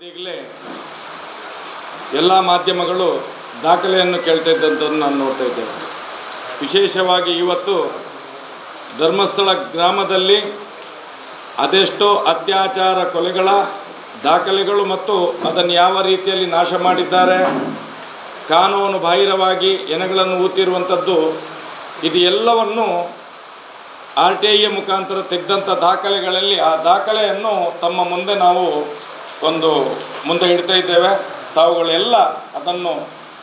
ಇದೀಗಲೇ ಎಲ್ಲ ಮಾಧ್ಯಮಗಳು ದಾಖಲೆಯನ್ನು ಕೇಳ್ತಾ ಇದ್ದಂಥದ್ದು ನಾನು ನೋಡ್ತಾ ಇದ್ದೇವೆ. ವಿಶೇಷವಾಗಿ ಇವತ್ತು ಧರ್ಮಸ್ಥಳ ಗ್ರಾಮದಲ್ಲಿ ಅದೆಷ್ಟೋ ಅತ್ಯಾಚಾರ ಕೊಲೆಗಳ ದಾಖಲೆಗಳು ಮತ್ತು ಅದನ್ನು ಯಾವ ರೀತಿಯಲ್ಲಿ ನಾಶ ಮಾಡಿದ್ದಾರೆ, ಕಾನೂನು ಬಾಹಿರವಾಗಿ ಎಣೆಗಳನ್ನು ಊತಿರುವಂಥದ್ದು, ಇದು ಎಲ್ಲವನ್ನು RTI ಮುಖಾಂತರ ತೆಗೆದಂಥ ದಾಖಲೆಗಳಲ್ಲಿ ಆ ದಾಖಲೆಯನ್ನು ತಮ್ಮ ಮುಂದೆ ನಾವು ಮುಂದೆ ಇಡ್ತಾ ಇದ್ದೇವೆ. ತಾವುಗಳೆಲ್ಲ ಅದನ್ನು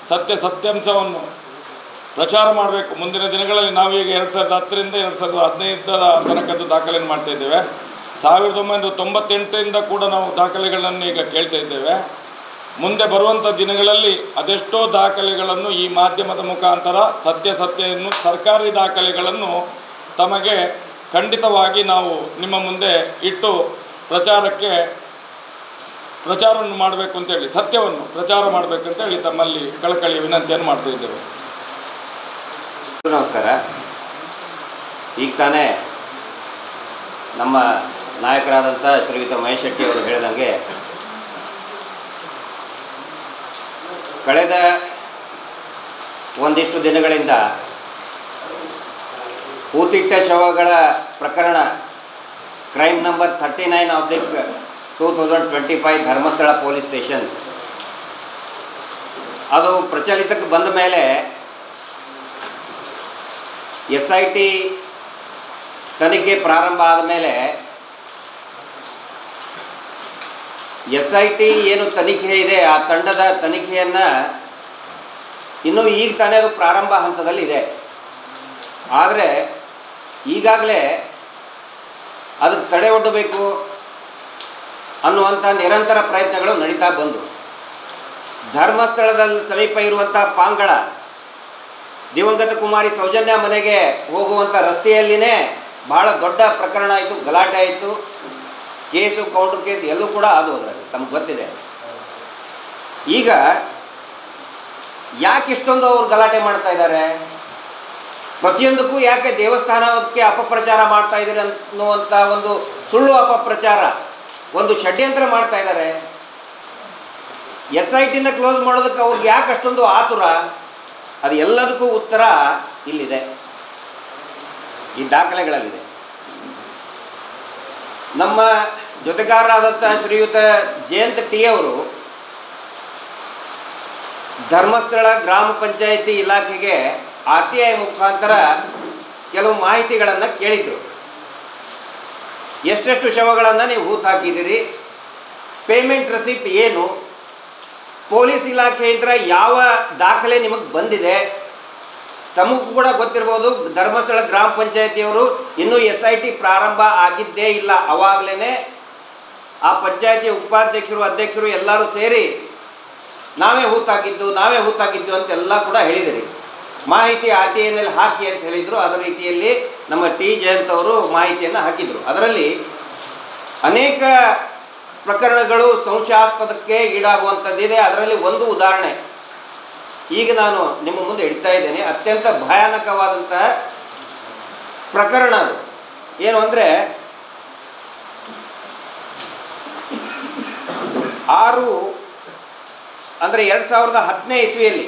ಸತ್ಯಾಂಶವನ್ನು ಪ್ರಚಾರ ಮಾಡಬೇಕು. ಮುಂದಿನ ದಿನಗಳಲ್ಲಿ ನಾವೀಗ 2010ರಿಂದ 2015 ತನಕದ್ದು ದಾಖಲೆಯನ್ನು ಮಾಡ್ತಾ ಇದ್ದೇವೆ. 1998ರಿಂದ ಕೂಡ ನಾವು ದಾಖಲೆಗಳನ್ನು ಈಗ ಕೇಳ್ತಾ ಇದ್ದೇವೆ. ಮುಂದೆ ಬರುವಂಥ ದಿನಗಳಲ್ಲಿ ಅದೆಷ್ಟೋ ದಾಖಲೆಗಳನ್ನು ಈ ಮಾಧ್ಯಮದ ಮುಖಾಂತರ ಸತ್ಯವನ್ನು ಸರ್ಕಾರಿ ದಾಖಲೆಗಳನ್ನು ತಮಗೆ ಖಂಡಿತವಾಗಿ ನಾವು ನಿಮ್ಮ ಮುಂದೆ ಇಟ್ಟು ಪ್ರಚಾರವನ್ನು ಮಾಡಬೇಕು ಅಂತೇಳಿ, ಸತ್ಯವನ್ನು ಪ್ರಚಾರ ಮಾಡಬೇಕಂತೇಳಿ ತಮ್ಮಲ್ಲಿ ಕಳಕಳಿಯ ವಿನಂತಿಯನ್ನು ಮಾಡ್ತಾ ಇದ್ದೇವೆ. ನಮಸ್ಕಾರ. ಈಗ ತಾನೇ ನಮ್ಮ ನಾಯಕರಾದಂಥ ಶ್ರೀಯುತ ಮಹೇಶ್ ಶೆಟ್ಟಿ ಅವರು ಹೇಳಿದಂಗೆ ಕಳೆದ ಒಂದಿಷ್ಟು ದಿನಗಳಿಂದ ಹೂತಿಟ್ಟ ಶವಗಳ ಪ್ರಕರಣ crime number 39/2025 Dharmasthala police station ಅದು ಪ್ರಚಲಿತಕ್ಕೆ ಬಂದ ಮೇಲೆ SIT ತನಿಖೆ ಪ್ರಾರಂಭ ಆದ ಮೇಲೆ SIT ಏನು ತನಿಖೆ ಇದೆ ಆ ತಂಡದ ತನಿಖೆಯನ್ನು ಇನ್ನೂ ಈಗ ತಾನೇ ಅದು ಪ್ರಾರಂಭ ಹಂತದಲ್ಲಿದೆ. ಆದರೆ ಈಗಾಗಲೇ ಅದಕ್ಕೆ ತಡೆ ಒಡ್ಡಬೇಕು ಅನ್ನುವಂಥ ನಿರಂತರ ಪ್ರಯತ್ನಗಳು ನಡೀತಾ ಬಂದು ಧರ್ಮಸ್ಥಳದಲ್ಲಿ ಸಮೀಪ ಇರುವಂಥ ಪಾಂಗಳ ದಿವಂಗತ ಕುಮಾರಿ ಸೌಜನ್ಯ ಮನೆಗೆ ಹೋಗುವಂಥ ರಸ್ತೆಯಲ್ಲಿನೇ ಬಹಳ ದೊಡ್ಡ ಪ್ರಕರಣ ಆಯಿತು, ಗಲಾಟೆ ಆಯಿತು, ಕೇಸು ಕೌಂಟರ್ ಕೇಸ್ ಎಲ್ಲೂ ಕೂಡ ಅದು ಅದರಲ್ಲಿ ತಮಗೆ ಗೊತ್ತಿದೆ. ಈಗ ಯಾಕೆ ಇಷ್ಟೊಂದು ಅವರು ಗಲಾಟೆ ಮಾಡ್ತಾ ಇದ್ದಾರೆ, ಪ್ರತಿಯೊಂದಕ್ಕೂ ಯಾಕೆ ದೇವಸ್ಥಾನಕ್ಕೆ ಅಪಪ್ರಚಾರ ಮಾಡ್ತಾ ಇದ್ದಾರೆ ಅನ್ನುವಂಥ ಒಂದು ಸುಳ್ಳು ಅಪಪ್ರಚಾರ, ಒಂದು ಷಡ್ಯಂತ್ರ ಮಾಡ್ತಾ ಇದ್ದಾರೆ. SITನ ಕ್ಲೋಸ್ ಮಾಡೋದಕ್ಕೆ ಅವ್ರಿಗೆ ಯಾಕೆ ಅಷ್ಟೊಂದು ಆತುರ, ಅದು ಎಲ್ಲದಕ್ಕೂ ಉತ್ತರ ಇಲ್ಲಿದೆ, ಈ ದಾಖಲೆಗಳಲ್ಲಿದೆ. ನಮ್ಮ ಜೊತೆಗಾರರಾದಂಥ ಶ್ರೀಯುತ ಜಯಂತ್ T ಅವರು ಧರ್ಮಸ್ಥಳ ಗ್ರಾಮ ಪಂಚಾಯಿತಿ ಇಲಾಖೆಗೆ RTI ಮುಖಾಂತರ ಕೆಲವು ಮಾಹಿತಿಗಳನ್ನು ಕೇಳಿದರು. ಎಷ್ಟೆಷ್ಟು ಶವಗಳನ್ನು ನೀವು ಹೂತು ಹಾಕಿದ್ದೀರಿ, ಪೇಮೆಂಟ್ ರೆಸಿಪ್ಟ್ ಏನು, ಪೊಲೀಸ್ ಇಲಾಖೆಯಿಂದ ಯಾವ ದಾಖಲೆ ನಿಮಗೆ ಬಂದಿದೆ. ತಮಗೂ ಕೂಡ ಗೊತ್ತಿರ್ಬೋದು, ಧರ್ಮಸ್ಥಳ ಗ್ರಾಮ ಪಂಚಾಯಿತಿಯವರು ಇನ್ನೂ SIT ಪ್ರಾರಂಭ ಆಗಿದ್ದೇ ಇಲ್ಲ. ಅವಾಗಲೇ ಆ ಪಂಚಾಯಿತಿಯ ಉಪಾಧ್ಯಕ್ಷರು ಅಧ್ಯಕ್ಷರು ಎಲ್ಲರೂ ಸೇರಿ ನಾವೇ ಹೂತಾಗಿದ್ದು ಅಂತೆಲ್ಲ ಕೂಡ ಹೇಳಿದಿರಿ. ಮಾಹಿತಿ RTIನಲ್ಲಿ ಹಾಕಿ ಅಂತ ಹೇಳಿದರು. ಅದರ ರೀತಿಯಲ್ಲಿ ನಮ್ಮ T ಜಯಂತ್ ಅವರು ಮಾಹಿತಿಯನ್ನು ಹಾಕಿದರು. ಅದರಲ್ಲಿ ಅನೇಕ ಪ್ರಕರಣಗಳು ಸಂಶಯಾಸ್ಪದಕ್ಕೆ ಈಡಾಗುವಂಥದ್ದಿದೆ. ಅದರಲ್ಲಿ ಒಂದು ಉದಾಹರಣೆ ಈಗ ನಾನು ನಿಮ್ಮ ಮುಂದೆ ಇಡ್ತಾ ಇದ್ದೇನೆ. ಅತ್ಯಂತ ಭಯಾನಕವಾದಂತಹ ಪ್ರಕರಣ ಅದು. ಏನು ಅಂದರೆ 2010ನೇ ಇಸ್ವಿಯಲ್ಲಿ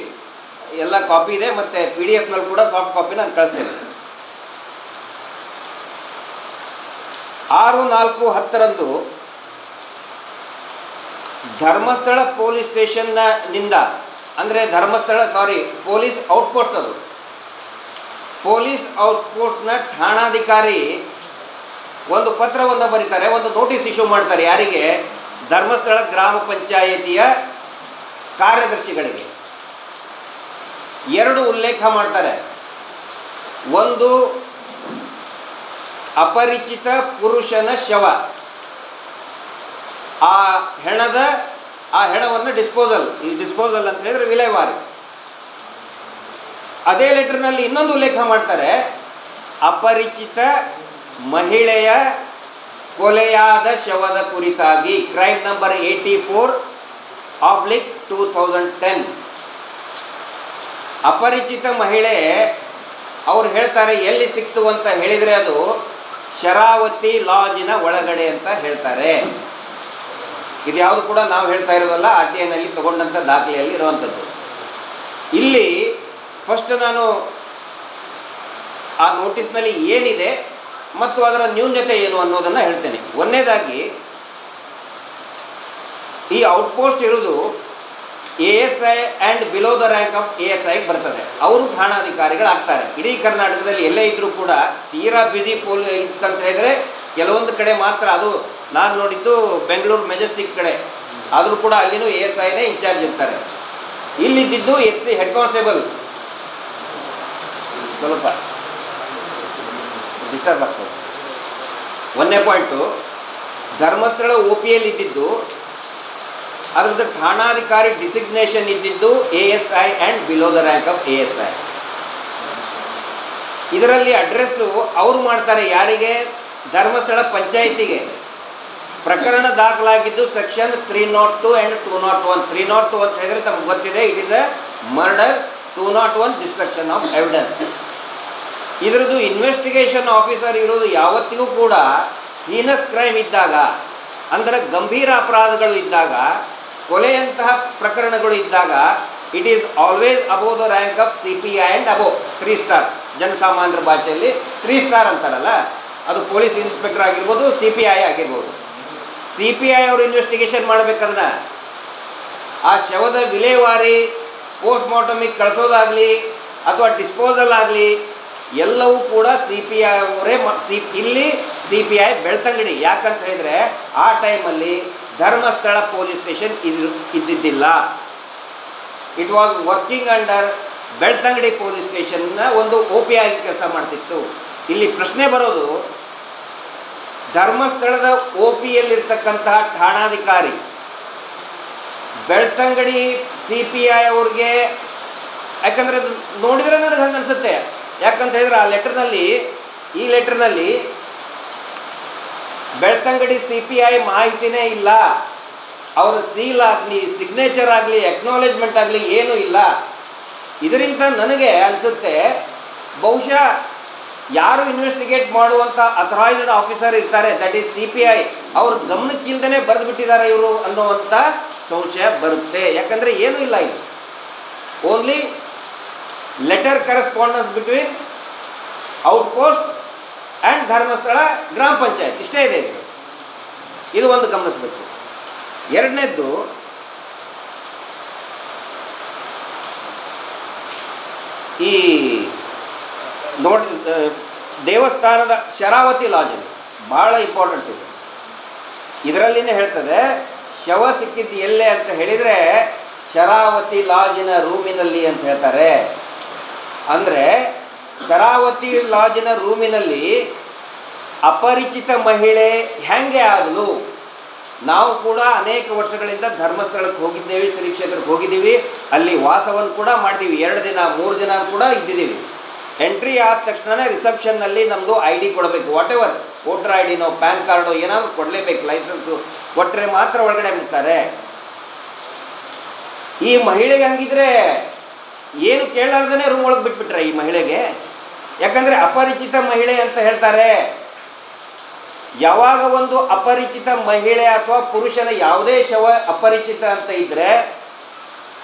ಎಲ್ಲ ಕಾಪಿ ಇದೆ, ಮತ್ತು PDF ಕೂಡ ಸಾಫ್ಟ್ ಕಾಪಿ ನಾನು ಕಳಿಸ್ತೇನೆ. 6/4/10ರಂದು ಧರ್ಮಸ್ಥಳ ಪೊಲೀಸ್ ಸ್ಟೇಷನ್ನಿಂದ, ಅಂದರೆ ಪೊಲೀಸ್ ಔಟ್ಪೋಸ್ಟ್, ಅದು ಪೊಲೀಸ್ ಔಟ್ಪೋಸ್ಟ್ನ ಠಾಣಾಧಿಕಾರಿ ಒಂದು ಪತ್ರವನ್ನು ಬರೀತಾರೆ, ಒಂದು ನೋಟಿಸ್ ಇಶ್ಯೂ ಮಾಡ್ತಾರೆ. ಯಾರಿಗೆ? ಧರ್ಮಸ್ಥಳ ಗ್ರಾಮ ಪಂಚಾಯಿತಿಯ ಕಾರ್ಯದರ್ಶಿಗಳಿಗೆ. 2 ಉಲ್ಲೇಖ ಮಾಡ್ತಾರೆ. ಒಂದು, ಅಪರಿಚಿತ ಪುರುಷನ ಶವ, ಆ ಹೆಣವನ್ನು ಡಿಸ್ಪೋಸಲ್ ಅಂತ ಹೇಳಿದ್ರೆ ವಿಲೇವಾರಿ. ಅದೇ ಲೆಟರ್ನಲ್ಲಿ ಇನ್ನೊಂದು ಉಲ್ಲೇಖ ಮಾಡ್ತಾರೆ, ಅಪರಿಚಿತ ಮಹಿಳೆಯ ಕೊಲೆಯಾದ ಶವದ ಕುರಿತಾಗಿ ಕ್ರೈಮ್ ನಂಬರ್ 84/2010. ಅಪರಿಚಿತ ಮಹಿಳೆ ಅವ್ರು ಹೇಳ್ತಾರೆ ಎಲ್ಲಿ ಸಿಕ್ತು ಅಂತ ಹೇಳಿದರೆ ಅದು ಶರಾವತಿ ಲಾಜಿನ ಒಳಗಡೆ ಅಂತ ಹೇಳ್ತಾರೆ. ಇದು ಯಾವುದು ಕೂಡ ನಾವು ಹೇಳ್ತಾ ಇರೋದಲ್ಲ, ಆರ್ ಟಿ ಐನಲ್ಲಿ ತಗೊಂಡಂಥ ದಾಖಲೆಯಲ್ಲಿ ಇರುವಂಥದ್ದು. ಇಲ್ಲಿ ಫಸ್ಟ್ ನಾನು ಆ ನೋಟಿಸ್ನಲ್ಲಿ ಏನಿದೆ ಮತ್ತು ಅದರ ನ್ಯೂನತೆ ಏನು ಅನ್ನೋದನ್ನು ಹೇಳ್ತೇನೆ. ಒಂದನೇದಾಗಿ ಈ ಔಟ್ಪೋಸ್ಟ್ ಇರೋದು ASI and below the rank of ASI ಬರ್ತದೆ. ಅವರು ಠಾಣಾಧಿಕಾರಿಗಳಾಗ್ತಾರೆ. ಇಡೀ ಕರ್ನಾಟಕದಲ್ಲಿ ಎಲ್ಲೇ ಇದ್ದರೂ ಕೂಡ ತೀರಾ ಬ್ಯುಸಿ ಇತ್ತಂತ ಹೇಳಿದರೆ ಕೆಲವೊಂದು ಕಡೆ ಮಾತ್ರ, ಅದು ನಾನು ನೋಡಿದ್ದು ಬೆಂಗಳೂರು ಮೆಜೆಸ್ಟಿಕ್ ಕಡೆ, ಆದರೂ ಕೂಡ ಅಲ್ಲಿನೂ ASIನೇ ಇನ್ಚಾರ್ಜ್ ಇರ್ತಾರೆ. ಇಲ್ಲಿದ್ದು HC ಹೆಡ್ ಕಾನ್ಸ್ಟೇಬಲ್ ಸ್ವಲ್ಪ ಡಿಸ್ಟರ್ಬ್ ಆಗ್ತದೆ. ಒಂದನೇ ಪಾಯಿಂಟು, ಧರ್ಮಸ್ಥಳ OPL ಇದ್ದಿದ್ದು ಅದರದ್ದು ಠಾಣಾಧಿಕಾರಿ ಡಿಸಿಗ್ನೇಷನ್ ಇದ್ದಿದ್ದು ASI and below the rank of ASI. ಇದರಲ್ಲಿ ಅಡ್ರೆಸ್ಸು ಅವರು ಮಾಡ್ತಾರೆ. ಯಾರಿಗೆ? ಧರ್ಮಸ್ಥಳ ಪಂಚಾಯಿತಿಗೆ. ಪ್ರಕರಣ ದಾಖಲಾಗಿದ್ದು ಸೆಕ್ಷನ್ 302 ಆ್ಯಂಡ್ 201. 302 ಅಂತ ಹೇಳಿದರೆ ತಮಗೆ ಗೊತ್ತಿದೆ, it is a murder. 201 destruction of evidence. ಇದರದ್ದು ಇನ್ವೆಸ್ಟಿಗೇಷನ್ ಆಫೀಸರ್ ಇರೋದು ಯಾವತ್ತಿಗೂ ಕೂಡ ಹೀನಸ್ ಕ್ರೈಮ್ ಇದ್ದಾಗ, ಅಂದರೆ ಗಂಭೀರ ಅಪರಾಧಗಳು ಇದ್ದಾಗ, ಕೊಲೆಯಂತಹ ಪ್ರಕರಣಗಳು ಇದ್ದಾಗ, it is always above the rank of CPI and above 3 star. ಜನಸಾಮಾನ್ಯರ ಭಾಷೆಯಲ್ಲಿ 3 ಸ್ಟಾರ್ ಅಂತಾರಲ್ಲ, ಅದು ಪೊಲೀಸ್ ಇನ್ಸ್ಪೆಕ್ಟರ್ ಆಗಿರ್ಬೋದು, CPI ಆಗಿರ್ಬೋದು. CPI ಅವರು ಇನ್ವೆಸ್ಟಿಗೇಷನ್ ಮಾಡಬೇಕದನ್ನ, ಆ ಶವದ ವಿಲೇವಾರಿ, ಪೋಸ್ಟ್ ಮಾರ್ಟಮಿಗೆ ಕಳಿಸೋದಾಗಲಿ ಅಥವಾ ಡಿಸ್ಪೋಸಲ್ ಆಗಲಿ ಎಲ್ಲವೂ ಕೂಡ CPI ಅವರೇ. ಇಲ್ಲಿ CPI ಬೆಳ್ತಂಗಡಿ. ಯಾಕಂತ ಹೇಳಿದರೆ ಆ ಟೈಮಲ್ಲಿ ಧರ್ಮಸ್ಥಳ ಪೊಲೀಸ್ ಸ್ಟೇಷನ್ ಇದ್ದಿದ್ದಿಲ್ಲ. It was working under Belthangady police ಸ್ಟೇಷನ್ನ ಒಂದು OP ಆಗಿ ಕೆಲಸ ಮಾಡ್ತಿತ್ತು. ಇಲ್ಲಿ ಪ್ರಶ್ನೆ ಬರೋದು, ಧರ್ಮಸ್ಥಳದ OPಯಲ್ಲಿರ್ತಕ್ಕಂತಹ ಠಾಣಾಧಿಕಾರಿ ಬೆಳ್ತಂಗಡಿ CPI ಅವ್ರಿಗೆ, ಯಾಕಂದರೆ ನೋಡಿದರೆ ನನಗೆ ಹಂಗೆ ಅನಿಸುತ್ತೆ. ಯಾಕಂತ ಹೇಳಿದ್ರೆ ಆ ಲೆಟರ್ನಲ್ಲಿ, ಈ ಲೆಟರ್ನಲ್ಲಿ ಬೆಳ್ತಂಗಡಿ CPI ಮಾಹಿತಿನೇ ಇಲ್ಲ. ಅವರ ಸೀಲ್ ಆಗಲಿ, ಸಿಗ್ನೇಚರ್ ಆಗಲಿ, ಅಕ್ನಾಲೇಜ್ಮೆಂಟ್ ಆಗಲಿ ಏನೂ ಇಲ್ಲ. ಇದರಿಂದ ನನಗೆ ಅನಿಸುತ್ತೆ, ಬಹುಶಃ ಯಾರು ಇನ್ವೆಸ್ಟಿಗೇಟ್ ಮಾಡುವಂಥ ಅಥರೈಸ್ಡ್ ಆಫೀಸರ್ ಇರ್ತಾರೆ, ದಟ್ ಈಸ್ CPI, ಅವ್ರ ಗಮನಕ್ಕಿಲ್ದೇ ಬರೆದು ಬಿಟ್ಟಿದ್ದಾರೆ ಇವರು ಅನ್ನುವಂಥ ಸಂಶಯ ಬರುತ್ತೆ. ಯಾಕಂದರೆ ಏನೂ ಇಲ್ಲ, ಇದು only letter correspondence between outpost and Dharmasthala ಗ್ರಾಮ ಪಂಚಾಯತ್, ಇಷ್ಟೇ ಇದೆ. ಇದು ಒಂದು ಗಮನಿಸಬೇಕು. ಎರಡನೇದ್ದು, ಈ ದೇವಸ್ಥಾನದ ಶರಾವತಿ ಲಾಜ್ ಭಾಳ ಇಂಪಾರ್ಟೆಂಟ್ ಇದೆ. ಇದರಲ್ಲಿನೇ ಹೇಳ್ತದೆ, ಶವ ಸಿಕ್ಕಿದ್ದು ಎಲ್ಲೇ ಅಂತ ಹೇಳಿದರೆ ಶರಾವತಿ ಲಾಜಿನ ರೂಮಿನಲ್ಲಿ ಅಂತ ಹೇಳ್ತಾರೆ. ಅಂದರೆ ಶರಾವತಿ ಲಾಜಿನ ರೂಮಿನಲ್ಲಿ ಅಪರಿಚಿತ ಮಹಿಳೆ ಹೆಂಗೆ ಆದಳು? ನಾವು ಕೂಡ ಅನೇಕ ವರ್ಷಗಳಿಂದ ಧರ್ಮಸ್ಥಳಕ್ಕೆ ಹೋಗಿದ್ದೇವೆ, ಶ್ರೀ ಕ್ಷೇತ್ರಕ್ಕೆ ಹೋಗಿದ್ದೀವಿ, ಅಲ್ಲಿ ವಾಸವನ್ನು ಕೂಡ ಮಾಡಿದ್ದೀವಿ. 2 ದಿನ 3 ದಿನ ಕೂಡ ಇದ್ದಿದ್ದೀವಿ. ಎಂಟ್ರಿ ಆದ ತಕ್ಷಣ ರಿಸೆಪ್ಷನ್ನಲ್ಲಿ ನಮ್ಮದು ID ಕೊಡಬೇಕು. ವಾಟ್ ಎವರ್, ವೋಟರ್ IDನೋ ಪ್ಯಾನ್ ಕಾರ್ಡೋ ಏನಾದರೂ ಕೊಡಲೇಬೇಕು. ಲೈಸೆನ್ಸು ಕೊಟ್ಟರೆ ಮಾತ್ರ ಒಳಗಡೆ ಬಿಡ್ತಾರೆ. ಈ ಮಹಿಳೆಗೆ ಹಂಗಿದ್ರೆ ಏನು ಕೇಳಾರ್ದೇ ರೂಮ್ ಒಳಗೆ ಬಿಟ್ಬಿಟ್ರೆ ಈ ಮಹಿಳೆಗೆ. ಯಾಕಂದರೆ ಅಪರಿಚಿತ ಮಹಿಳೆ ಅಂತ ಹೇಳ್ತಾರೆ. ಯಾವಾಗ ಒಂದು ಅಪರಿಚಿತ ಮಹಿಳೆ ಅಥವಾ ಪುರುಷನ ಯಾವುದೇ ಶವ ಅಪರಿಚಿತ ಅಂತ ಇದ್ದರೆ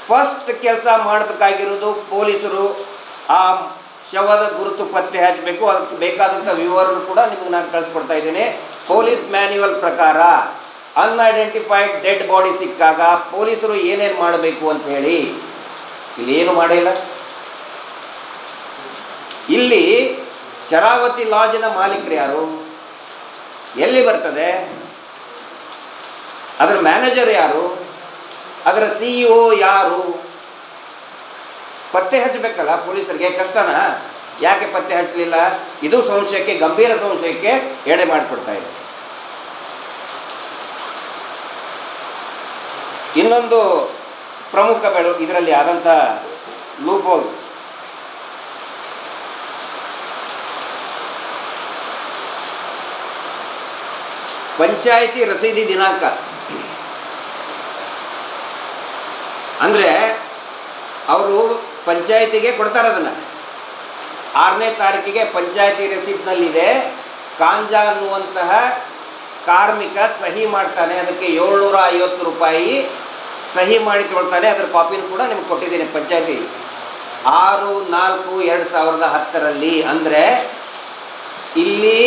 ಫಸ್ಟ್ ಕೆಲಸ ಮಾಡಬೇಕಾಗಿರೋದು ಪೊಲೀಸರು ಆ ಶವದ ಗುರುತು ಪತ್ತೆ ಹಚ್ಚಬೇಕು. ಅದಕ್ಕೆ ಬೇಕಾದಂಥ ವಿವರನ್ನು ಕೂಡ ನಿಮಗೆ ನಾನು ಕಳಿಸ್ಕೊಡ್ತಾ ಇದ್ದೇನೆ. ಪೊಲೀಸ್ ಮ್ಯಾನ್ಯುವಲ್ ಪ್ರಕಾರ ಅನ್ಐಡೆಂಟಿಫೈಡ್ ಡೆಡ್ ಬಾಡಿ ಸಿಕ್ಕಾಗ ಪೊಲೀಸರು ಏನೇನು ಮಾಡಬೇಕು ಅಂತ ಹೇಳಿ ಇಲ್ಲೇನು ಮಾಡಿಲ್ಲ. ಇಲ್ಲಿ ಶರಾವತಿ ಲಾಜಿನ ಮಾಲೀಕರು ಯಾರು? ಎಲ್ಲಿ ಬರ್ತದೆ? ಅದರ ಮ್ಯಾನೇಜರ್ ಯಾರು? ಅದರ CEO ಯಾರು? ಪತ್ತೆ ಹಚ್ಚಬೇಕಲ್ಲ ಪೊಲೀಸರಿಗೆ. ಕಷ್ಟನಾ? ಯಾಕೆ ಪತ್ತೆ ಹಚ್ಚಲಿಲ್ಲ? ಇದು ಸಂಶಯಕ್ಕೆ, ಗಂಭೀರ ಸಂಶಯಕ್ಕೆ ಎಡೆ ಮಾಡಿಕೊಡ್ತಾ ಇದೆ. ಇನ್ನೊಂದು ಪ್ರಮುಖ ಇದರಲ್ಲಿ ಆದಂಥ ಲೂಪೋಲ್, ಪಂಚಾಯಿತಿ ರಸೀದಿ ದಿನಾಂಕ. ಅಂದರೆ ಅವರು ಪಂಚಾಯಿತಿಗೆ ಕೊಡ್ತಾರೆ ಅದನ್ನು. 6ನೇ ತಾರೀಕಿಗೆ ಪಂಚಾಯಿತಿ ರೆಸಿಪ್ಟ್ನಲ್ಲಿದೆ ಕಾಂಜಾ ಅನ್ನುವಂತಹ ಕಾರ್ಮಿಕ ಸಹಿ ಮಾಡ್ತಾನೆ, ಅದಕ್ಕೆ 750 ರೂಪಾಯಿ ಸಹಿ ಮಾಡಿ ತೊಗೊಳ್ತಾನೆ. ಅದರ ಕಾಪಿನ ಕೂಡ ನಿಮ್ಗೆ ಕೊಟ್ಟಿದ್ದೀನಿ ಪಂಚಾಯತಿ 6/4/2010 ಅಂದರೆ ಇಲ್ಲಿ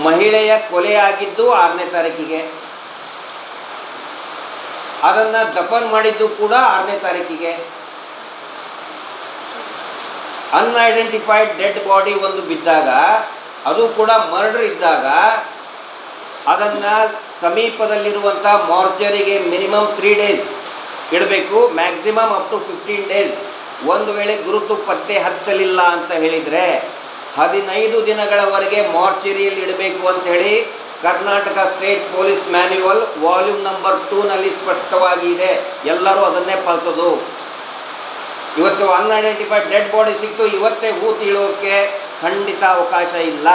ಮಹಿಳೆಯ ಕೊಲೆ ಆಗಿದ್ದು 6ನೇ ತಾರೀಕಿಗೆ, ಅದನ್ನು ದಫನ್ ಮಾಡಿದ್ದು ಕೂಡ 6ನೇ ತಾರೀಕಿಗೆ. ಅನ್ಐಡೆಂಟಿಫೈಡ್ ಡೆಡ್ ಬಾಡಿ ಒಂದು ಬಿದ್ದಾಗ, ಅದು ಕೂಡ ಮರ್ಡರ್ ಇದ್ದಾಗ, ಅದನ್ನು ಸಮೀಪದಲ್ಲಿರುವಂಥ ಮಾರ್ಚರಿಗೆ ಮಿನಿಮಮ್ 3 ಡೇಸ್ ಇಡಬೇಕು, ಮ್ಯಾಕ್ಸಿಮಮ್ ಅಪ್ ಟು 15 ಡೇಸ್. ಒಂದು ವೇಳೆ ಗುರುತು ಪತ್ತೆ ಹತ್ತಲಿಲ್ಲ ಅಂತ ಹೇಳಿದರೆ 15 ದಿನಗಳವರೆಗೆ ಮಾರ್ಚರಿಯಲ್ಲಿ ಇಡಬೇಕು ಅಂಥೇಳಿ Karnataka state police manual volume number 2ನಲ್ಲಿ ಸ್ಪಷ್ಟವಾಗಿ ಇದೆ. ಎಲ್ಲರೂ ಅದನ್ನೇ ಪಾಲಿಸೋದು. ಇವತ್ತು ಅನ್ಐಡೆಂಟಿಫೈಡ್ ಡೆಡ್ ಬಾಡಿ ಸಿಕ್ತು, ಇವತ್ತೇ ಹೂತು ಇಳೋಕ್ಕೆ ಖಂಡಿತ ಅವಕಾಶ ಇಲ್ಲ.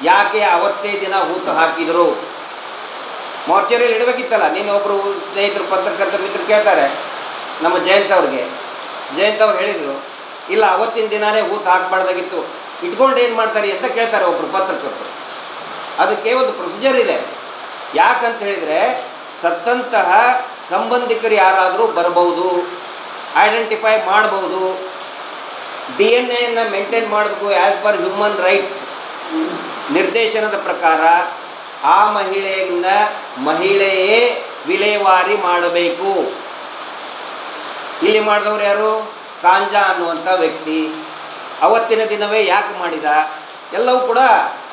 ಯಾಕೆ ಅವತ್ತೇ ದಿನ ಹೂತು ಹಾಕಿದರು? ಮಾರ್ಚರಿಯಲ್ಲಿ ಇಡಬೇಕಿತ್ತಲ್ಲ. ಒಬ್ಬರು ಸ್ನೇಹಿತರು ಪತ್ರಕರ್ತ ಮಿತ್ರರು ಕೇಳ್ತಾರೆ ನಮ್ಮ ಜಯಂತ್ ಅವ್ರಿಗೆ. ಜಯಂತ್ ಅವ್ರು ಹೇಳಿದರು, ಇಲ್ಲ ಅವತ್ತಿನ ದಿನಾನೇ ಹೂತು ಹಾಕಬಾರ್ದಾಗಿತ್ತು, ಇಟ್ಕೊಂಡು ಏನು ಮಾಡ್ತಾರೆ ಅಂತ ಕೇಳ್ತಾರೆ ಒಬ್ಬರು ಪತ್ರಕರ್ತರು. ಅದಕ್ಕೆ ಒಂದು ಪ್ರೊಸೀಜರ್ ಇದೆ. ಯಾಕಂತ ಹೇಳಿದರೆ ಸತ್ತಂತಹ ಸಂಬಂಧಿಕರು ಯಾರಾದರೂ ಬರಬಹುದು, ಐಡೆಂಟಿಫೈ ಮಾಡಬಹುದು, DNA ಮೇಂಟೈನ್ ಮಾಡಬೇಕು. ಆ್ಯಸ್ ಪರ್ ಹ್ಯೂಮನ್ ರೈಟ್ಸ್ ನಿರ್ದೇಶನದ ಪ್ರಕಾರ ಆ ಮಹಿಳೆಯೇ ವಿಲೇವಾರಿ ಮಾಡಬೇಕು. ಇಲ್ಲಿ ಮಾಡಿದವರು ಯಾರು? ಕಾಂಜಾ ಅನ್ನುವಂಥ ವ್ಯಕ್ತಿ. ಅವತ್ತಿನ ದಿನವೇ ಯಾಕೆ ಮಾಡಿದ? ಎಲ್ಲವೂ ಕೂಡ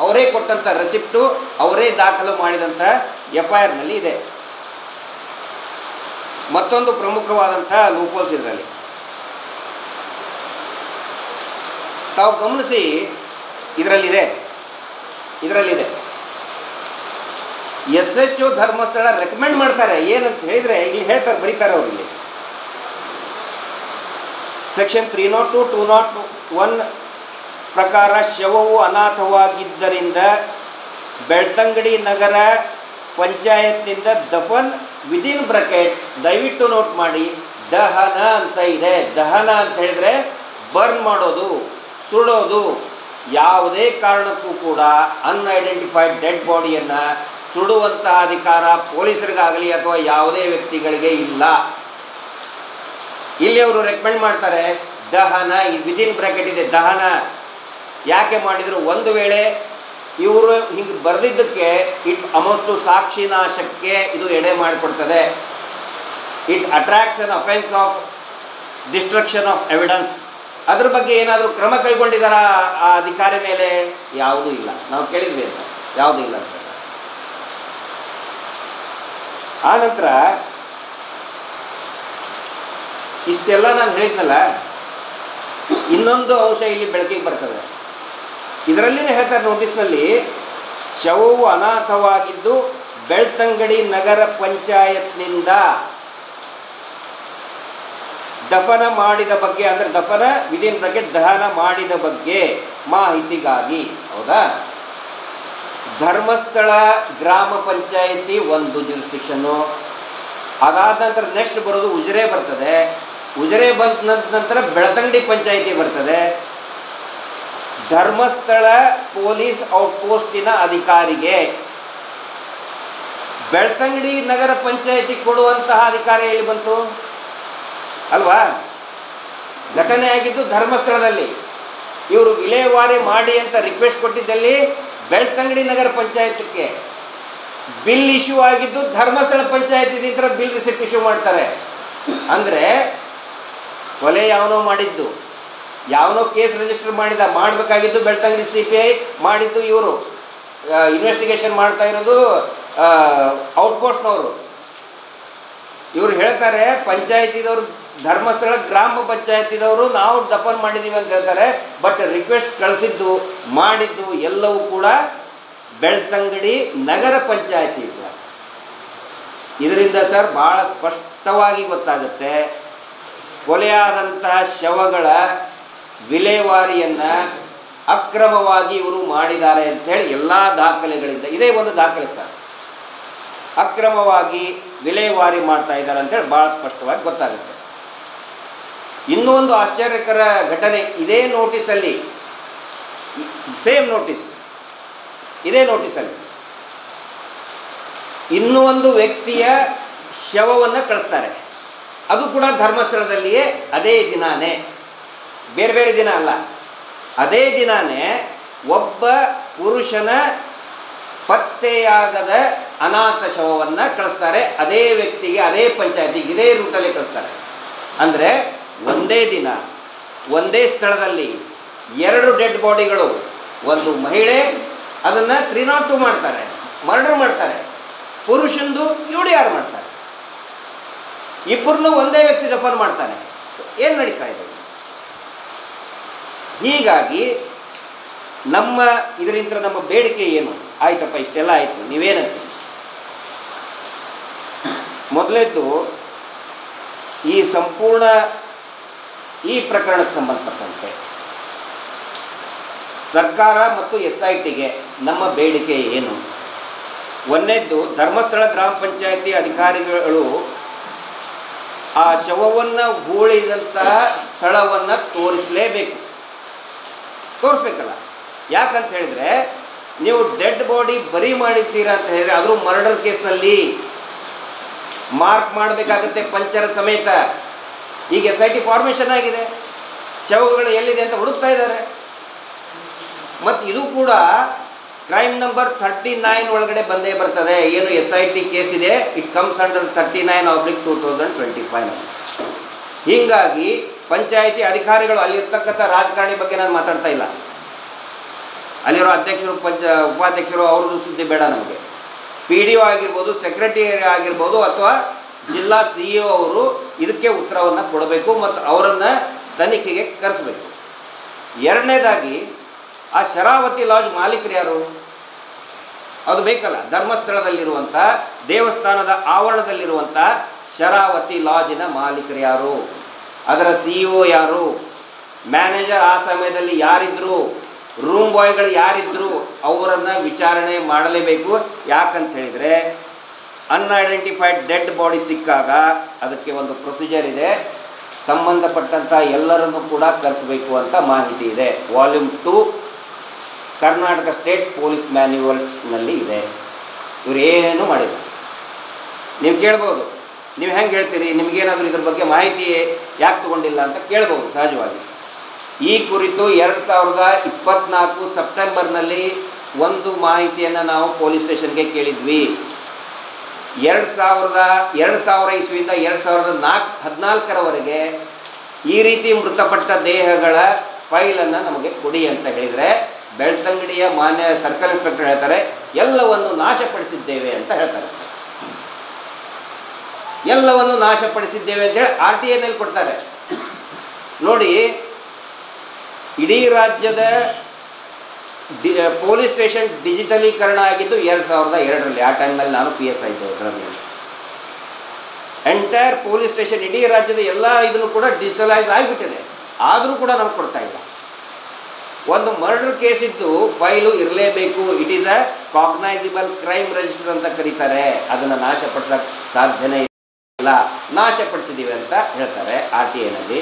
ಅವರೇ ಕೊಟ್ಟಂಥ ರೆಸಿಪ್ಟು, ಅವರೇ ದಾಖಲು ಮಾಡಿದಂಥ FIRನಲ್ಲಿ ಇದೆ. ಮತ್ತೊಂದು ಪ್ರಮುಖವಾದಂಥ ಲೂಪೋಲ್ಸ್ ಇದರಲ್ಲಿ ತಾವು ಗಮನಿಸಿ. ಇದರಲ್ಲಿದೆ SHO ಧರ್ಮಸ್ಥಳ ರೆಕಮೆಂಡ್ ಮಾಡ್ತಾರೆ. ಏನಂತ ಹೇಳಿದರೆ ಇಲ್ಲಿ ಹೇಳ್ತಾರೆ, ಬರೀತಾರೆ ಅವರಿಗೆ. ಸೆಕ್ಷನ್ 302, 201 ಪ್ರಕಾರ ಶವವು ಅನಾಥವಾಗಿದ್ದರಿಂದ ಬೆಳ್ತಂಗಡಿ ನಗರ ಪಂಚಾಯತ್ನಿಂದ ದಫನ್ ವಿದಿನ್ ಬ್ರಾಕೆಟ್, ದಯವಿಟ್ಟು ನೋಟ್ ಮಾಡಿ, ದಹನ ಅಂತ ಇದೆ. ದಹನ ಅಂತ ಹೇಳಿದರೆ ಬರ್ನ್ ಮಾಡೋದು, ಸುಡೋದು. ಯಾವುದೇ ಕಾರಣಕ್ಕೂ ಕೂಡ ಅನ್ಐಡೆಂಟಿಫೈಡ್ ಡೆಡ್ ಬಾಡಿಯನ್ನು ಸುಡುವಂತಹ ಅಧಿಕಾರ ಪೊಲೀಸರಿಗಾಗಲಿ ಅಥವಾ ಯಾವುದೇ ವ್ಯಕ್ತಿಗಳಿಗೆ ಇಲ್ಲ. ಇಲ್ಲಿ ಅವರು ರೆಕಮೆಂಡ್ ಮಾಡ್ತಾರೆ ದಹನ, ವಿದಿನ್ ಬ್ರಾಕೆಟ್ ಇದೆ ದಹನ. ಯಾಕೆ ಮಾಡಿದರು? ಒಂದು ವೇಳೆ ಇವರು ಹಿಂಗೆ ಬರೆದಿದ್ದಕ್ಕೆ ಇಟ್ ಅಮೌಂಟ್ಸ್ ಟು ಸಾಕ್ಷಿ ನಾಶಕ್ಕೆ ಇದು ಎಡೆ ಮಾಡಿಕೊಡ್ತದೆ. It attracts an offence of destruction of evidence. ಅದ್ರ ಬಗ್ಗೆ ಏನಾದರೂ ಕ್ರಮ ಕೈಗೊಂಡಿದ್ದಾರ ಆ ಅಧಿಕಾರಿ ಮೇಲೆ? ಯಾವುದೂ ಇಲ್ಲ. ನಾವು ಕೇಳಿದ್ವಿ ಅಂತ ಯಾವುದೂ ಇಲ್ಲ ಅಂತ. ಆನಂತರ ಇಷ್ಟೆಲ್ಲ ನಾನು ಹೇಳಿದ್ನಲ್ಲ, ಇನ್ನೊಂದು ಅಂಶ ಇಲ್ಲಿ ಬೆಳಕಿಗೆ ಬರ್ತದೆ. ಇದರಲ್ಲಿನೇ ಹೇಳ್ತಾರೆ ನೋಟಿಸ್ನಲ್ಲಿ, ಶವವು ಅನಾಥವಾಗಿದ್ದು ಬೆಳ್ತಂಗಡಿ ನಗರ ಪಂಚಾಯತ್ನಿಂದ ದಫನ ಮಾಡಿದ ಬಗ್ಗೆ, ಅಂದರೆ ದಫನ ವಿದಿನ್ ಬ್ರಾಕೆಟ್ ದಹನ ಮಾಡಿದ ಬಗ್ಗೆ ಮಾಹಿತಿಗಾಗಿ. ಹೌದಾ? ಧರ್ಮಸ್ಥಳ ಗ್ರಾಮ ಪಂಚಾಯಿತಿ ಒಂದು ಜ್ಯೂರಿಸ್ಡಿಕ್ಷನ್ನು. ಅದಾದ ನಂತರ ನೆಕ್ಸ್ಟ್ ಬರೋದು ಉಜಿರೆ ಬರ್ತದೆ. ಉಜಿರೆ ಬಂದ ನಂತರ ಬೆಳ್ತಂಗಡಿ ಪಂಚಾಯಿತಿ ಬರ್ತದೆ. ಧರ್ಮಸ್ಥಳ ಪೊಲೀಸ್ ಔಟ್ಪೋಸ್ಟಿನ ಅಧಿಕಾರಿಗೆ ಬೆಳ್ತಂಗಡಿ ನಗರ ಪಂಚಾಯಿತಿ ಕೊಡುವಂತಹ ಅಧಿಕಾರ ಎಲ್ಲಿ ಬಂತು? ಅಲ್ವಾ? ಘಟನೆ ಆಗಿದ್ದು ಧರ್ಮಸ್ಥಳದಲ್ಲಿ. ಇವರು ವಿಲೇವಾರಿ ಮಾಡಿ ಅಂತ ರಿಕ್ವೆಸ್ಟ್ ಕೊಟ್ಟಿದ್ದಲ್ಲಿ ಬೆಳ್ತಂಗಡಿ ನಗರ ಪಂಚಾಯತ್ಗೆ. ಬಿಲ್ ಇಶ್ಯೂ ಆಗಿದ್ದು Dharmasthala panchayat bill receipt issue ಮಾಡ್ತಾರೆ. ಅಂದರೆ ಕೊಲೆ ಯಾವನೋ ಮಾಡಿದ್ದು, ಯಾವನೋ ಕೇಸ್ ರಿಜಿಸ್ಟರ್ ಮಾಡಬೇಕಾಗಿದ್ದು ಬೆಳ್ತಂಗಡಿ CPI ಮಾಡಿದ್ದು, ಇವರು ಇನ್ವೆಸ್ಟಿಗೇಷನ್ ಮಾಡ್ತಾ ಇರೋದು ಔಟ್ಪೋಸ್ಟ್ನವರು. ಇವರು ಹೇಳ್ತಾರೆ ಪಂಚಾಯತಿದವರು, ಧರ್ಮಸ್ಥಳ ಗ್ರಾಮ ಪಂಚಾಯತಿದವರು ನಾವು ದಫನ್ ಮಾಡಿದ್ದೀವಿ ಅಂತ ಹೇಳ್ತಾರೆ. ಬಟ್ ರಿಕ್ವೆಸ್ಟ್ ಕಳಿಸಿದ್ದು ಮಾಡಿದ್ದು ಎಲ್ಲವೂ ಕೂಡ ಬೆಳ್ತಂಗಡಿ ನಗರ ಪಂಚಾಯತಿ. ಇದರಿಂದ ಸರ್ ಭಾಳ ಸ್ಪಷ್ಟವಾಗಿ ಗೊತ್ತಾಗುತ್ತೆ, ಕೊಲೆಯಾದಂತಹ ಶವಗಳ ವಿಲೇವಾರಿಯನ್ನು ಅಕ್ರಮವಾಗಿ ಇವರು ಮಾಡಿದ್ದಾರೆ ಅಂಥೇಳಿ ಎಲ್ಲ ದಾಖಲೆಗಳಿಂದ. ಇದೇ ಒಂದು ದಾಖಲೆ ಸರ್, ಅಕ್ರಮವಾಗಿ ವಿಲೇವಾರಿ ಮಾಡ್ತಾ ಇದ್ದಾರೆ ಅಂತೇಳಿ ಭಾಳ ಸ್ಪಷ್ಟವಾಗಿ ಗೊತ್ತಾಗುತ್ತೆ. ಇನ್ನೂ ಒಂದು ಆಶ್ಚರ್ಯಕರ ಘಟನೆ ಇದೇ ನೋಟಿಸಲ್ಲಿ, ಸೇಮ್ ನೋಟಿಸ್, ಇದೇ ನೋಟಿಸಲ್ಲಿ ಇನ್ನೂ ಒಂದು ವ್ಯಕ್ತಿಯ ಶವವನ್ನು ಕಳಿಸ್ತಾರೆ. ಅದು ಕೂಡ ಧರ್ಮಸ್ಥಳದಲ್ಲಿಯೇ ಅದೇ ದಿನಾನೇ, ಬೇರೆ ಬೇರೆ ದಿನ ಅಲ್ಲ, ಅದೇ ದಿನಾನೇ ಒಬ್ಬ ಪುರುಷನ ಪತ್ತೆಯಾಗದ ಅನಾಥ ಶವವನ್ನು ಕಳಿಸ್ತಾರೆ. ಅದೇ ವ್ಯಕ್ತಿಗೆ, ಅದೇ ಪಂಚಾಯತಿಗೆ, ಇದೇ ರೂಟಲ್ಲಿ ಕಳಿಸ್ತಾರೆ. ಅಂದರೆ ಒಂದೇ ದಿನ ಒಂದೇ ಸ್ಥಳದಲ್ಲಿ 2 ಡೆಡ್ ಬಾಡಿಗಳು, ಒಂದು ಮಹಿಳೆ ಅದನ್ನು 302 ಮಾಡ್ತಾರೆ, ಮರ್ಡರ್ ಮಾಡ್ತಾರೆ. ಪುರುಷಂದು UDR ಮಾಡ್ತಾರೆ. ಇಬ್ಬರನ್ನು ಒಂದೇ ವ್ಯಕ್ತಿ ದಫನ್ ಮಾಡ್ತಾನೆ. ಏನು ನಡೀತಾ ಇದೆ? ಹೀಗಾಗಿ ನಮ್ಮ ಇದರಿಂದ ನಮ್ಮ ಬೇಡಿಕೆ ಏನು? ಆಯ್ತಪ್ಪ, ಇಷ್ಟೆಲ್ಲ ಆಯಿತು, ನೀವೇನಂತೀವಿ? ಮೊದಲೇದ್ದು, ಈ ಸಂಪೂರ್ಣ ಈ ಪ್ರಕರಣಕ್ಕೆ ಸಂಬಂಧಪಟ್ಟಂತೆ ಸರ್ಕಾರ ಮತ್ತು SITಗೆ ನಮ್ಮ ಬೇಡಿಕೆ ಏನು? ಒಂದನೇದ್ದು, ಧರ್ಮಸ್ಥಳ ಗ್ರಾಮ ಪಂಚಾಯತಿ ಅಧಿಕಾರಿಗಳು ಆ ಶವವನ್ನು ಹೂಳಿದಂತಹ ಸ್ಥಳವನ್ನು ತೋರಿಸ್ಬೇಕಲ್ಲ. ಯಾಕಂತ ಹೇಳಿದರೆ, ನೀವು ಡೆಡ್ ಬಾಡಿ ಬರಿ ಮಾಡಿದ್ದೀರಾ ಅಂತ ಹೇಳಿದರೆ ಆದರೂ ಮರ್ಡರ್ ಕೇಸ್ನಲ್ಲಿ ಮಾರ್ಕ್ ಮಾಡಬೇಕಾಗುತ್ತೆ ಪಂಚರ ಸಮೇತ. ಈಗ SIT ಫಾರ್ಮೇಷನ್ ಆಗಿದೆ, ಶವಗಳು ಎಲ್ಲಿದೆ ಅಂತ ಹುಡುಕ್ತಾ ಇದ್ದಾರೆ. ಮತ್ತು ಇದು ಕೂಡ ಕ್ರೈಮ್ ನಂಬರ್ 39 ಒಳಗಡೆ ಬಂದೇ ಬರ್ತದೆ. ಏನು SIT ಕೇಸ್ ಇದೆ, ಇಟ್ ಕಮ್ಸ್ ಅಂಡರ್ 39/2025. ಹೀಗಾಗಿ ಪಂಚಾಯಿತಿ ಅಧಿಕಾರಿಗಳು, ಅಲ್ಲಿರ್ತಕ್ಕಂಥ ರಾಜಕಾರಣಿ ಬಗ್ಗೆ ನಾನು ಮಾತಾಡ್ತಾ ಇಲ್ಲ, ಅಲ್ಲಿರೋ ಅಧ್ಯಕ್ಷರು, ಉಪಾಧ್ಯಕ್ಷರು, ಅವ್ರದ್ದು ಸುದ್ದಿ ಬೇಡ ನಮಗೆ. PDO ಆಗಿರ್ಬೋದು, ಸೆಕ್ರೆಟರಿ ಆಗಿರ್ಬೋದು, ಅಥವಾ ಜಿಲ್ಲಾ CEO ಅವರು ಇದಕ್ಕೆ ಉತ್ತರವನ್ನು ಕೊಡಬೇಕು ಮತ್ತು ಅವರನ್ನು ತನಿಖೆಗೆ ಕರೆಸಬೇಕು. ಎರಡನೇದಾಗಿ, ಆ ಶರಾವತಿ ಲಾಡ್ಜ್ ಮಾಲೀಕರು ಯಾರು? ಅದು ಬೇಕಲ್ಲ. ಧರ್ಮಸ್ಥಳದಲ್ಲಿರುವಂಥ ದೇವಸ್ಥಾನದ ಆವರಣದಲ್ಲಿರುವಂಥ ಶರಾವತಿ ಲಾಡ್ಜಿನ ಮಾಲೀಕರು ಯಾರು? ಅದರ CEO ಯಾರು? ಮ್ಯಾನೇಜರ್ ಆ ಸಮಯದಲ್ಲಿ ಯಾರಿದ್ರು? ರೂಮ್ ಬಾಯ್ಗಳು ಯಾರಿದ್ರು? ಅವರನ್ನು ವಿಚಾರಣೆ ಮಾಡಲೇಬೇಕು. ಯಾಕಂತ ಹೇಳಿದರೆ, ಅನ್ಐಡೆಂಟಿಫೈಡ್ ಡೆಡ್ ಬಾಡಿ ಸಿಕ್ಕಾಗ ಅದಕ್ಕೆ ಒಂದು ಪ್ರೊಸೀಜರ್ ಇದೆ, ಸಂಬಂಧಪಟ್ಟಂಥ ಎಲ್ಲರನ್ನು ಕೂಡ ಕರೆಸಬೇಕು ಅಂತ ಮಾಹಿತಿ ಇದೆ. ವಾಲ್ಯೂಮ್ 2 ಕರ್ನಾಟಕ ಸ್ಟೇಟ್ ಪೊಲೀಸ್ ಮ್ಯಾನ್ಯುವಲ್ನಲ್ಲಿ ಇದೆ. ಇವರು ಏನೂ ಮಾಡಿಲ್ಲ. ನೀವು ಕೇಳ್ಬೋದು, ನೀವು ಹೆಂಗೆ ಹೇಳ್ತೀರಿ, ನಿಮಗೇನಾದರೂ ಇದ್ರ ಬಗ್ಗೆ ಮಾಹಿತಿ ಯಾಕೆ ತಗೊಂಡಿಲ್ಲ ಅಂತ ಕೇಳ್ಬೋದು ಸಹಜವಾಗಿ. ಈ ಕುರಿತು 2024 ಸೆಪ್ಟೆಂಬರ್ನಲ್ಲಿ ಒಂದು ಮಾಹಿತಿಯನ್ನು ನಾವು ಪೊಲೀಸ್ ಸ್ಟೇಷನ್ಗೆ ಕೇಳಿದ್ವಿ. 2000 ಇಸ್ವಿಯಿಂದ 2014ರವರೆಗೆ ಈ ರೀತಿ ಮೃತಪಟ್ಟ ದೇಹಗಳ ಫೈಲನ್ನು ನಮಗೆ ಕೊಡಿ ಅಂತ ಹೇಳಿದರೆ, ಬೆಳ್ತಂಗಡಿಯ ಮಾನ್ಯ ಸರ್ಕಲ್ ಇನ್ಸ್ಪೆಕ್ಟರ್ ಹೇಳ್ತಾರೆ, ಎಲ್ಲವನ್ನು ನಾಶಪಡಿಸಿದ್ದೇವೆ ಅಂತ ಹೇಳ್ತಾರೆ. ಎಲ್ಲವನ್ನು ನಾಶಪಡಿಸಿದ್ದೇವೆ ಅಂತ ಹೇಳಿ RTIನಲ್ಲಿ ಕೊಡ್ತಾರೆ. ನೋಡಿ, ಇಡೀ ರಾಜ್ಯದ ಪೊಲೀಸ್ ಸ್ಟೇಷನ್ ಡಿಜಿಟಲೀಕರಣ ಆಗಿದ್ದು 2002ರಲ್ಲಿ. ಆ ಟೈಮ್ನಲ್ಲಿ ನಾನು PSI ಇದ್ದೆ. ಅದರಲ್ಲಿ ಎಂಟೈರ್ ಪೊಲೀಸ್ ಸ್ಟೇಷನ್, ಇಡೀ ರಾಜ್ಯದ ಎಲ್ಲ ಇದನ್ನು ಕೂಡ ಡಿಜಿಟಲೈಸ್ ಆಗಿಬಿಟ್ಟಿದೆ. ಆದರೂ ಕೂಡ ನಮ್ಗೆ ಕೊಡ್ತಾ ಇಲ್ಲ. ಒಂದು ಮರ್ಡರ್ ಕೇಸ್ ಇದ್ದು ಫೈಲು ಇರಲೇಬೇಕು. It is a cognizable crime register ಅಂತ ಕರೀತಾರೆ. ಅದನ್ನು ನಾಶಪಡಿಸೋಕ್ಕೆ ಸಾಧ್ಯನೇ ಇಲ್ಲ. ನಾಶಪಡಿಸಿದ್ದೀವಿ ಅಂತ ಹೇಳ್ತಾರೆ RTIನಲ್ಲಿ.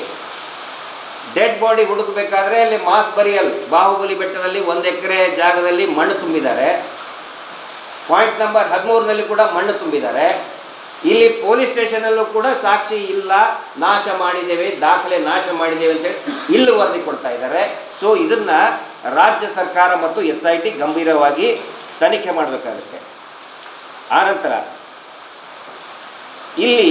ಡೆಡ್ ಬಾಡಿ ಹುಡುಕಬೇಕಾದ್ರೆ ಅಲ್ಲಿ ಮಾಸ್ ಬರಿಯಲ್ ಬಾಹುಬಲಿ ಬೆಟ್ಟದಲ್ಲಿ 1 ಎಕರೆ ಜಾಗದಲ್ಲಿ ಮಣ್ಣು ತುಂಬಿದ್ದಾರೆ. ಪಾಯಿಂಟ್ ನಂಬರ್ 13ನಲ್ಲಿ ಕೂಡ ಮಣ್ಣು ತುಂಬಿದ್ದಾರೆ. ಇಲ್ಲಿ ಪೊಲೀಸ್ ಸ್ಟೇಷನಲ್ಲೂ ಕೂಡ ಸಾಕ್ಷಿ ಇಲ್ಲ, ನಾಶ ಮಾಡಿದ್ದೇವೆ, ದಾಖಲೆ ನಾಶ ಮಾಡಿದ್ದೇವೆ ಅಂತೇಳಿ ಇಲ್ಲಿ ವರದಿ ಕೊಡ್ತಾ ಇದ್ದಾರೆ. ಸೊ ಇದನ್ನು ರಾಜ್ಯ ಸರ್ಕಾರ ಮತ್ತು SIT ಗಂಭೀರವಾಗಿ ತನಿಖೆ ಮಾಡಬೇಕಾಗುತ್ತೆ. ಆನಂತರ ಇಲ್ಲಿ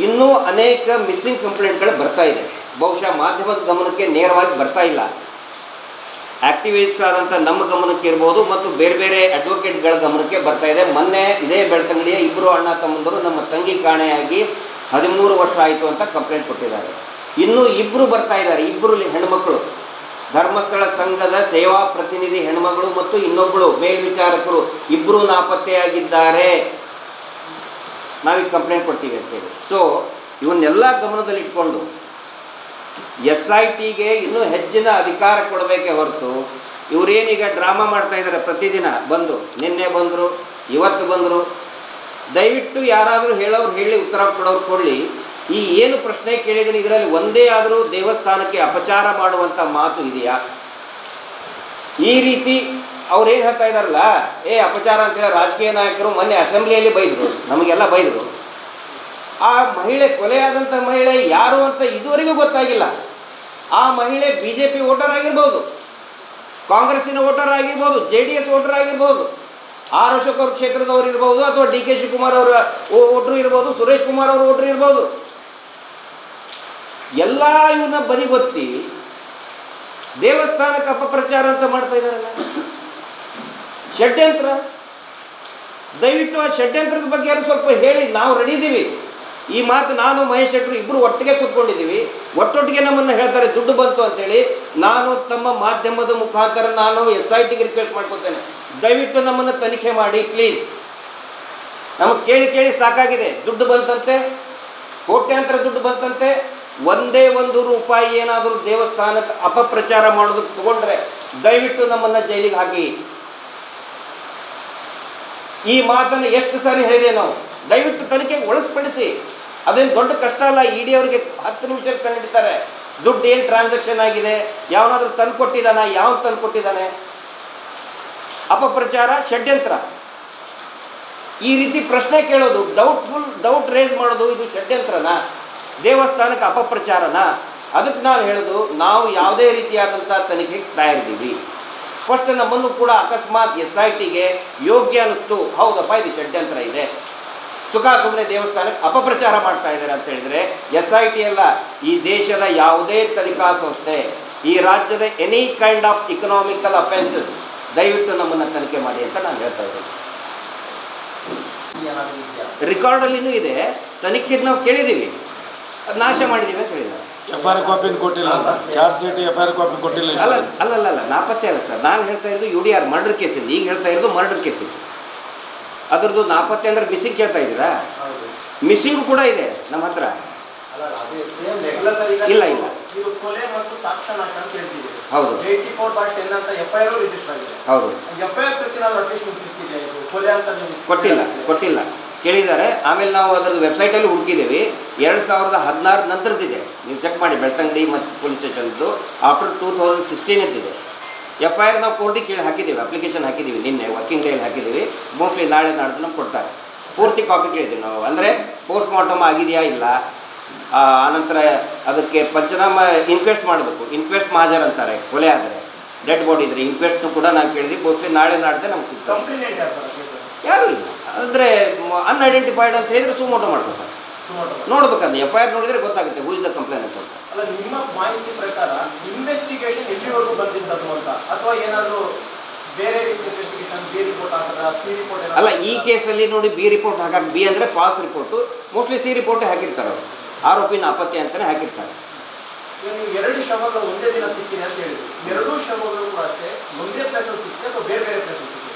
ಇನ್ನೂ ಅನೇಕ ಮಿಸ್ಸಿಂಗ್ ಕಂಪ್ಲೇಂಟ್ಗಳು ಬರ್ತಾ ಇದೆ. ಬಹುಶಃ ಮಾಧ್ಯಮದ ಗಮನಕ್ಕೆ ನೇರವಾಗಿ ಬರ್ತಾ ಇಲ್ಲ. ಆಕ್ಟಿವಿಸ್ಟ್ ಆದಂಥ ನಮ್ಮ ಗಮನಕ್ಕೆ ಇರ್ಬೋದು ಮತ್ತು ಬೇರೆ ಬೇರೆ ಅಡ್ವೊಕೇಟ್ಗಳ ಗಮನಕ್ಕೆ ಬರ್ತಾ ಇದೆ. ಮೊನ್ನೆ ಇದೇ ಬೆಳ್ತಂಗಡಿಯ 2 ಅಣ್ಣ ತಮ್ಮಂದರು ನಮ್ಮ ತಂಗಿ ಕಾಣೆಯಾಗಿ 13 ವರ್ಷ ಆಯಿತು ಅಂತ ಕಂಪ್ಲೇಂಟ್ ಕೊಟ್ಟಿದ್ದಾರೆ. ಇನ್ನೂ 2 ಬರ್ತಾ ಇದ್ದಾರೆ. 2 ಹೆಣ್ಮಕ್ಳು, ಧರ್ಮಸ್ಥಳ ಸಂಘದ ಸೇವಾ ಪ್ರತಿನಿಧಿ ಹೆಣ್ಮಗಳು ಮತ್ತು ಇನ್ನೊಬ್ಬಳು ಮೇಲ್ವಿಚಾರಕರು 2 ನಾಪತ್ತೆಯಾಗಿದ್ದಾರೆ. ನಾವೀಗ ಕಂಪ್ಲೇಂಟ್ ಕೊಡ್ತೀವಿ ಅಂತೇಳಿ. ಸೊ ಇವನ್ನೆಲ್ಲ ಗಮನದಲ್ಲಿ ಇಟ್ಕೊಂಡು SITಗೆ ಇನ್ನೂ ಹೆಚ್ಚಿನ ಅಧಿಕಾರ ಕೊಡಬೇಕೇ ಹೊರತು, ಇವರೇನೀಗ ಡ್ರಾಮಾ ಮಾಡ್ತಾ ಇದ್ದಾರೆ. ಪ್ರತಿದಿನ ಬಂದು, ನಿನ್ನೆ ಬಂದರು, ಇವತ್ತು ಬಂದರು. ದಯವಿಟ್ಟು ಯಾರಾದರೂ ಹೇಳೋರು ಹೇಳಿ, ಉತ್ತರ ಕೊಡೋರು ಕೊಡಲಿ. ಈ ಏನು ಪ್ರಶ್ನೆ ಕೇಳಿದ್ದೀನಿ ಇದರಲ್ಲಿ ಒಂದೇ ಆದರೂ ದೇವಸ್ಥಾನಕ್ಕೆ ಅಪಚಾರ ಮಾಡುವಂಥ ಮಾತು ಇದೆಯಾ? ಈ ರೀತಿ ಅವ್ರು ಏನು ಹೇಳ್ತಾ ಇದ್ದಾರಲ್ಲ, ಅಪಚಾರ ಅಂತೇಳಿ ರಾಜಕೀಯ ನಾಯಕರು ಮೊನ್ನೆ ಅಸೆಂಬ್ಲಿಯಲ್ಲಿ ಬೈದರು, ನಮಗೆಲ್ಲ ಬೈದರು. ಆ ಮಹಿಳೆ, ಕೊಲೆಯಾದಂಥ ಮಹಿಳೆ ಯಾರು ಅಂತ ಇದುವರೆಗೂ ಗೊತ್ತಾಗಿಲ್ಲ. ಆ ಮಹಿಳೆ BJP ವೋಟರ್ ಆಗಿರ್ಬೋದು, ಕಾಂಗ್ರೆಸ್ಸಿನ ವೋಟರ್ ಆಗಿರ್ಬೋದು, JDS ವೋಟರ್ ಆಗಿರ್ಬೋದು, ಆರ್ ಅಶೋಕ್ ಅವ್ರ ಕ್ಷೇತ್ರದವ್ರು ಇರ್ಬೋದು, ಅಥವಾ DK ಶಿವಕುಮಾರ್ ಅವರ ವೋಟ್ರು ಇರ್ಬೋದು, ಸುರೇಶ್ ಕುಮಾರ್ ಅವ್ರ ವೋಟ್ರು ಇರ್ಬೋದು. ಎಲ್ಲ ಇವನ್ನ ಬದಿಗೊತ್ತಿ ದೇವಸ್ಥಾನಕ್ಕೆ ಅಪಪ್ರಚಾರ ಅಂತ ಮಾಡ್ತಾ ಇದ್ದಾರಲ್ಲ, ಷಡ್ಯಂತ್ರ. ದಯವಿಟ್ಟು ಆ ಷಡ್ಯಂತ್ರದ ಬಗ್ಗೆ ಯಾರು ಸ್ವಲ್ಪ ಹೇಳಿ. ನಾವು ರೆಡಿ ಇದ್ದೀವಿ. ಈ ಮಾತು ನಾನು ಮಹೇಶ್ ಶೆಟ್ಟರು ಇಬ್ಬರು ಒಟ್ಟಿಗೆ ಕೂತ್ಕೊಂಡಿದ್ದೀವಿ. ಒಟ್ಟೊಟ್ಟಿಗೆ ನಮ್ಮನ್ನು ಹೇಳ್ತಾರೆ ದುಡ್ಡು ಬಂತು ಅಂತೇಳಿ. ನಾನು ತಮ್ಮ ಮಾಧ್ಯಮದ ಮುಖಾಂತರ ನಾನು SITಗೆ ರಿಕ್ವೆಸ್ಟ್ ಮಾಡ್ಕೊತೇನೆ, ದಯವಿಟ್ಟು ನಮ್ಮನ್ನು ತನಿಖೆ ಮಾಡಿ ಪ್ಲೀಸ್. ನಮಗೆ ಕೇಳಿ ಸಾಕಾಗಿದೆ. ದುಡ್ಡು ಬಂತಂತೆ, ಕೋಟ್ಯಾಂತರ ದುಡ್ಡು ಬಂತಂತೆ. ಒಂದೇ ಒಂದು ರೂಪಾಯಿ ಏನಾದರೂ ದೇವಸ್ಥಾನಕ್ಕೆ ಅಪಪ್ರಚಾರ ಮಾಡೋದಕ್ಕೆ ತಗೊಂಡ್ರೆ ದಯವಿಟ್ಟು ನಮ್ಮನ್ನು ಜೈಲಿಗೆ ಹಾಕಿ. ಈ ಮಾತನ್ನು ಎಷ್ಟು ಸಾರಿ ಹೇಳಿದೆ ನಾವು. ದಯವಿಟ್ಟು ತನಿಖೆಗೆ ಒಳಸ್ಪಡಿಸಿ. ಅದೇನು ದೊಡ್ಡ ಕಷ್ಟ ಅಲ್ಲ. ED ಅವರಿಗೆ 10 ನಿಮಿಷಕ್ಕೆ ಕಂಡುಹಿಡಿತಾರೆ ದುಡ್ಡು ಏನು ಟ್ರಾನ್ಸಾಕ್ಷನ್ ಆಗಿದೆ, ಯಾವನಾದರೂ ತಂದು ಕೊಟ್ಟಿದ್ದಾನೆ, ಯಾವ ತಂದು ಕೊಟ್ಟಿದ್ದಾನೆ. ಅಪಪ್ರಚಾರ, ಷಡ್ಯಂತ್ರ, ಈ ರೀತಿ ಪ್ರಶ್ನೆ ಕೇಳೋದು, ಡೌಟ್ ರೇಸ್ ಮಾಡೋದು, ಇದು ಷಡ್ಯಂತ್ರನ, ದೇವಸ್ಥಾನಕ್ಕೆ ಅಪಪ್ರಚಾರನ? ಅದಕ್ಕೆ ನಾನು ಹೇಳೋದು, ನಾವು ಯಾವುದೇ ರೀತಿಯಾದಂಥ ತನಿಖೆಗೆ ತಯಾರಿದ್ದೀವಿ. ಫಸ್ಟ್ ನಮ್ಮನ್ನು ಕೂಡ ಅಕಸ್ಮಾತ್ SITಗೆ ಯೋಗ್ಯ ಅನ್ನಿಸ್ತು, ಹೌದಪ್ಪ ಇದು ಷಡ್ಯಂತ್ರ ಇದೆ, ಸುಮ್ಮನೆ ದೇವಸ್ಥಾನಕ್ಕೆ ಅಪಪ್ರಚಾರ ಮಾಡ್ತಾ ಇದ್ದಾರೆ ಅಂತ ಹೇಳಿದರೆ, SIT ಅಲ್ಲ, ಈ ದೇಶದ ಯಾವುದೇ ತನಿಖಾ ಸಂಸ್ಥೆ, ಈ ರಾಜ್ಯದ any kind of economical offences, ದಯವಿಟ್ಟು ನಮ್ಮನ್ನು ತನಿಖೆ ಮಾಡಿ ಅಂತ ನಾನು ಹೇಳ್ತಾ ಇದ್ದೇನೆ. ರೆಕಾರ್ಡಲ್ಲಿನೂ ಇದೆ, ತನಿಖೆಗೆ ನಾವು ಕೇಳಿದ್ದೀವಿ, ಅದು ನಾಶ ಮಾಡಿದ್ದೀವಿ ಅಂತ ಹೇಳಿದ್ದಾರೆ. FIR ಕಾಪಿ ಕೊಟ್ಟಿಲ್ಲ, ಚಾರ್ಜ್ ಶೀಟ್ FIR ಕಾಪಿ ಕೊಟ್ಟಿಲ್ಲ. ಅಲ್ಲ ನಾಪತ್ತೆ ಅಲ್ಲ ಸರ್. ನಾನು ಹೇಳ್ತಾ ಇರೋದು UDR ಮರ್ಡರ್ ಕೇಸಿದ್ದು. ಈಗ ಹೇಳ್ತಾ ಇರೋದು ಮರ್ಡರ್ ಕೇಸಿದ್ದು. ಅದರದ್ದು ನಾಪತ್ತೆ ಅಂದರೆ ಮಿಸ್ಸಿಂಗ್ ಕೇಳ್ತಾ ಇದ್ದೀರಾ? ಮಿಸ್ಸಿಂಗು ಕೂಡ ಇದೆ ನಮ್ಮ ಹತ್ರ. ಇಲ್ಲ ಹೌದು ಕೊಟ್ಟಿಲ್ಲ ಕೇಳಿದ್ದಾರೆ. ಆಮೇಲೆ ನಾವು ಅದರದ್ದು ವೆಬ್ಸೈಟಲ್ಲಿ ಹುಡುಕಿದ್ದೀವಿ. 2016 ನಂತರದಿದೆ, ನೀವು ಚೆಕ್ ಮಾಡಿ. ಬೆಳ್ತಂಗಡಿ ಮತ್ತು ಪೊಲೀಸ್ ಸ್ಟೇಷನ್ದು ಆಫ್ಟರ್ 2016 ಅಂತಿದೆ. FIR ನಾವು ಕೋರ್ಟಿಗೆ ಕೇಳಿ ಹಾಕಿದ್ದೀವಿ, ಅಪ್ಲಿಕೇಶನ್ ಹಾಕಿದ್ದೀವಿ, ನಿನ್ನೆ ವರ್ಕಿಂಗ್ ಡೇಯಲ್ಲಿ ಹಾಕಿದ್ದೀವಿ. ಮೋಸ್ಟ್ಲಿ ನಾಳೆ ನಾಡ್ದು ನಮ್ಗೆ ಕೊಡ್ತಾರೆ. ಪೂರ್ತಿ ಕಾಪಿ ಕೇಳಿದ್ದೀವಿ ನಾವು. ಅಂದರೆ ಪೋಸ್ಟ್ ಮಾರ್ಟಮ್ ಆಗಿದೆಯಾ ಇಲ್ಲ, ಆನಂತರ ಅದಕ್ಕೆ ಪಂಚನಾಮ ಇನ್ಕ್ವೆಸ್ಟ್ ಮಾಡಬೇಕು. ಇನ್ಕ್ವೆಸ್ಟ್ ಮಾಜರ್ ಅಂತಾರೆ ಕೊಲೆ ಆದರೆ, ಡೆಡ್ ಬಾಡಿ ಇದ್ರೆ ಇನ್ಕ್ವೆಸ್ಟ್ನು ಕೂಡ ನಾವು ಕೇಳಿದ್ವಿ. ಮೋಸ್ಟ್ಲಿ ನಾಳೆ ನಾಡ್ದೆ ನಮ್ಗೆ ಯಾರೂ ಇಲ್ಲ. ಅಂದರೆ ಅನ್ಐಡೆಂಟಿಫೈಡ್ ಅಂತ ಹೇಳಿದರೆ ಸುಮೋಟೋ ಮಾಡ್ಕೊತಾರೆ. ನೋಡ್ಬೇಕಂದ್ರೆ FIR ನೋಡಿದರೆ ಗೊತ್ತಾಗುತ್ತೆ ಹೂ ಇಸ್ ದ ಕಂಪ್ಲೇಂಟ್ ಅಂತ. ನಿಮ್ಮ ಮಾಹಿತಿ ಪ್ರಕಾರ ಇನ್ವೆಸ್ಟಿಗೇಷನ್ ಎಲ್ಲಿವರೆಗೂ ಬಂದಿದ್ದು ಅಂತ, ಅಥವಾ ಏನಾದರೂ ಬೇರೆ ಇನ್ವೆಸ್ಟಿಗೇಷನ್ B ರಿಪೋರ್ಟ್ ಹಾಕಿದ್ರೆ C ರಿಪೋರ್ಟ್? ಅಲ್ಲ, ಈ ಕೇಸಲ್ಲಿ ನೋಡಿ B ರಿಪೋರ್ಟ್ ಹಾಕಕ್ಕೆ, B ಅಂದರೆ ಫಾಲ್ಸ್ ರಿಪೋರ್ಟು, ಮೋಸ್ಟ್ಲಿ C ರಿಪೋರ್ಟೇ ಹಾಕಿರ್ತಾರೆ ಅವರು. ಆರೋಪಿ ನಾಪತ್ತೆ ಅಂತಲೇ ಹಾಕಿರ್ತಾರೆ. ನೀವು 2 ಶವಗಳು ಒಂದೇ ದಿನ ಸಿಕ್ಕಿದೆ ಅಂತ ಹೇಳಿದ್ರು. 2 ಶವಗಳು ಕೂಡ ಅಷ್ಟೇ ಒಂದೇ ಪ್ಲೇಸಲ್ಲಿ ಸಿಕ್ಕಿದೆ ಅಥವಾ ಬೇರೆ ಬೇರೆ ಪ್ಲೇಸಲ್ಲಿ ಸಿಕ್ಕಿದೆ?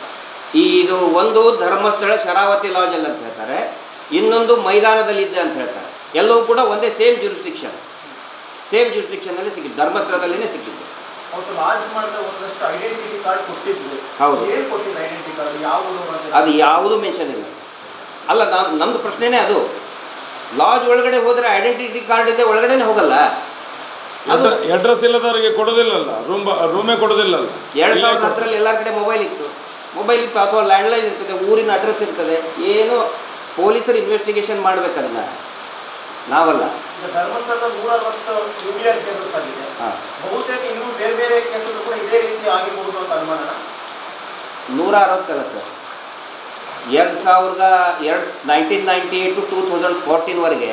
ಇದು ಒಂದು ಧರ್ಮಸ್ಥಳ ಶರಾವತಿ ಲಾಜಲ್ಲಿ ಅಂತ ಹೇಳ್ತಾರೆ, ಇನ್ನೊಂದು ಮೈದಾನದಲ್ಲಿದ್ದೆ ಅಂತ ಹೇಳ್ತಾರೆ. ಎಲ್ಲವೂ ಕೂಡ ಒಂದೇ ಸೇಮ್ ಜುರಿಸ್ಡಿಕ್ಷನಲ್ಲಿ ಸಿಕ್ಕಿದ್ದು, ಧರ್ಮಸ್ಥಳದಲ್ಲೇ ಸಿಕ್ಕಿದ್ದು. ಹೌದು, ಅದು ಯಾವುದೂ ಮೆನ್ಷನ್ ಇಲ್ಲ. ಅಲ್ಲ, ನಮ್ಮದು ಪ್ರಶ್ನೆನೇ ಅದು. ಲಾಜ್ ಒಳಗಡೆ ಹೋದರೆ ಐಡೆಂಟಿಟಿ ಕಾರ್ಡ್ ಇದೆ, ಒಳಗಡೆನೇ ಹೋಗಲ್ಲ. ಅದು ಅಡ್ರೆಸ್ ಇಲ್ಲದವರಿಗೆ ಕೊಡೋದಿಲ್ಲಲ್ಲ, ರೂಮೇ ಕೊಡೋದಿಲ್ಲಲ್ಲ. 2010ರಲ್ಲಿ ಎಲ್ಲರ ಕಡೆ ಮೊಬೈಲ್ ಇತ್ತು ಅಥವಾ ಲ್ಯಾಂಡ್ಲೈನ್ ಇರ್ತದೆ, ಊರಿನ ಅಡ್ರೆಸ್ ಇರ್ತದೆ. ಏನು ಪೊಲೀಸರು ಇನ್ವೆಸ್ಟಿಗೇಷನ್ ಮಾಡಬೇಕದನ್ನ, ನಾವಲ್ಲ. ಧರ್ಮಸ್ಥಳದ 160 UDR ಕೇಸಸ್ ಆಗಿದೆ. ಬಹುತೇಕ ಇನ್ನೂ ಬೇರೆ ಬೇರೆ ಕೇಸಸ್ ಕೂಡ ಇದೇ ರೀತಿ ಆಗಿರಬಹುದು ಅಂತ ಅನುಮಾನ. 160 ಅಲ್ಲ ಸರ್, 1998 to 2014ವರೆಗೆ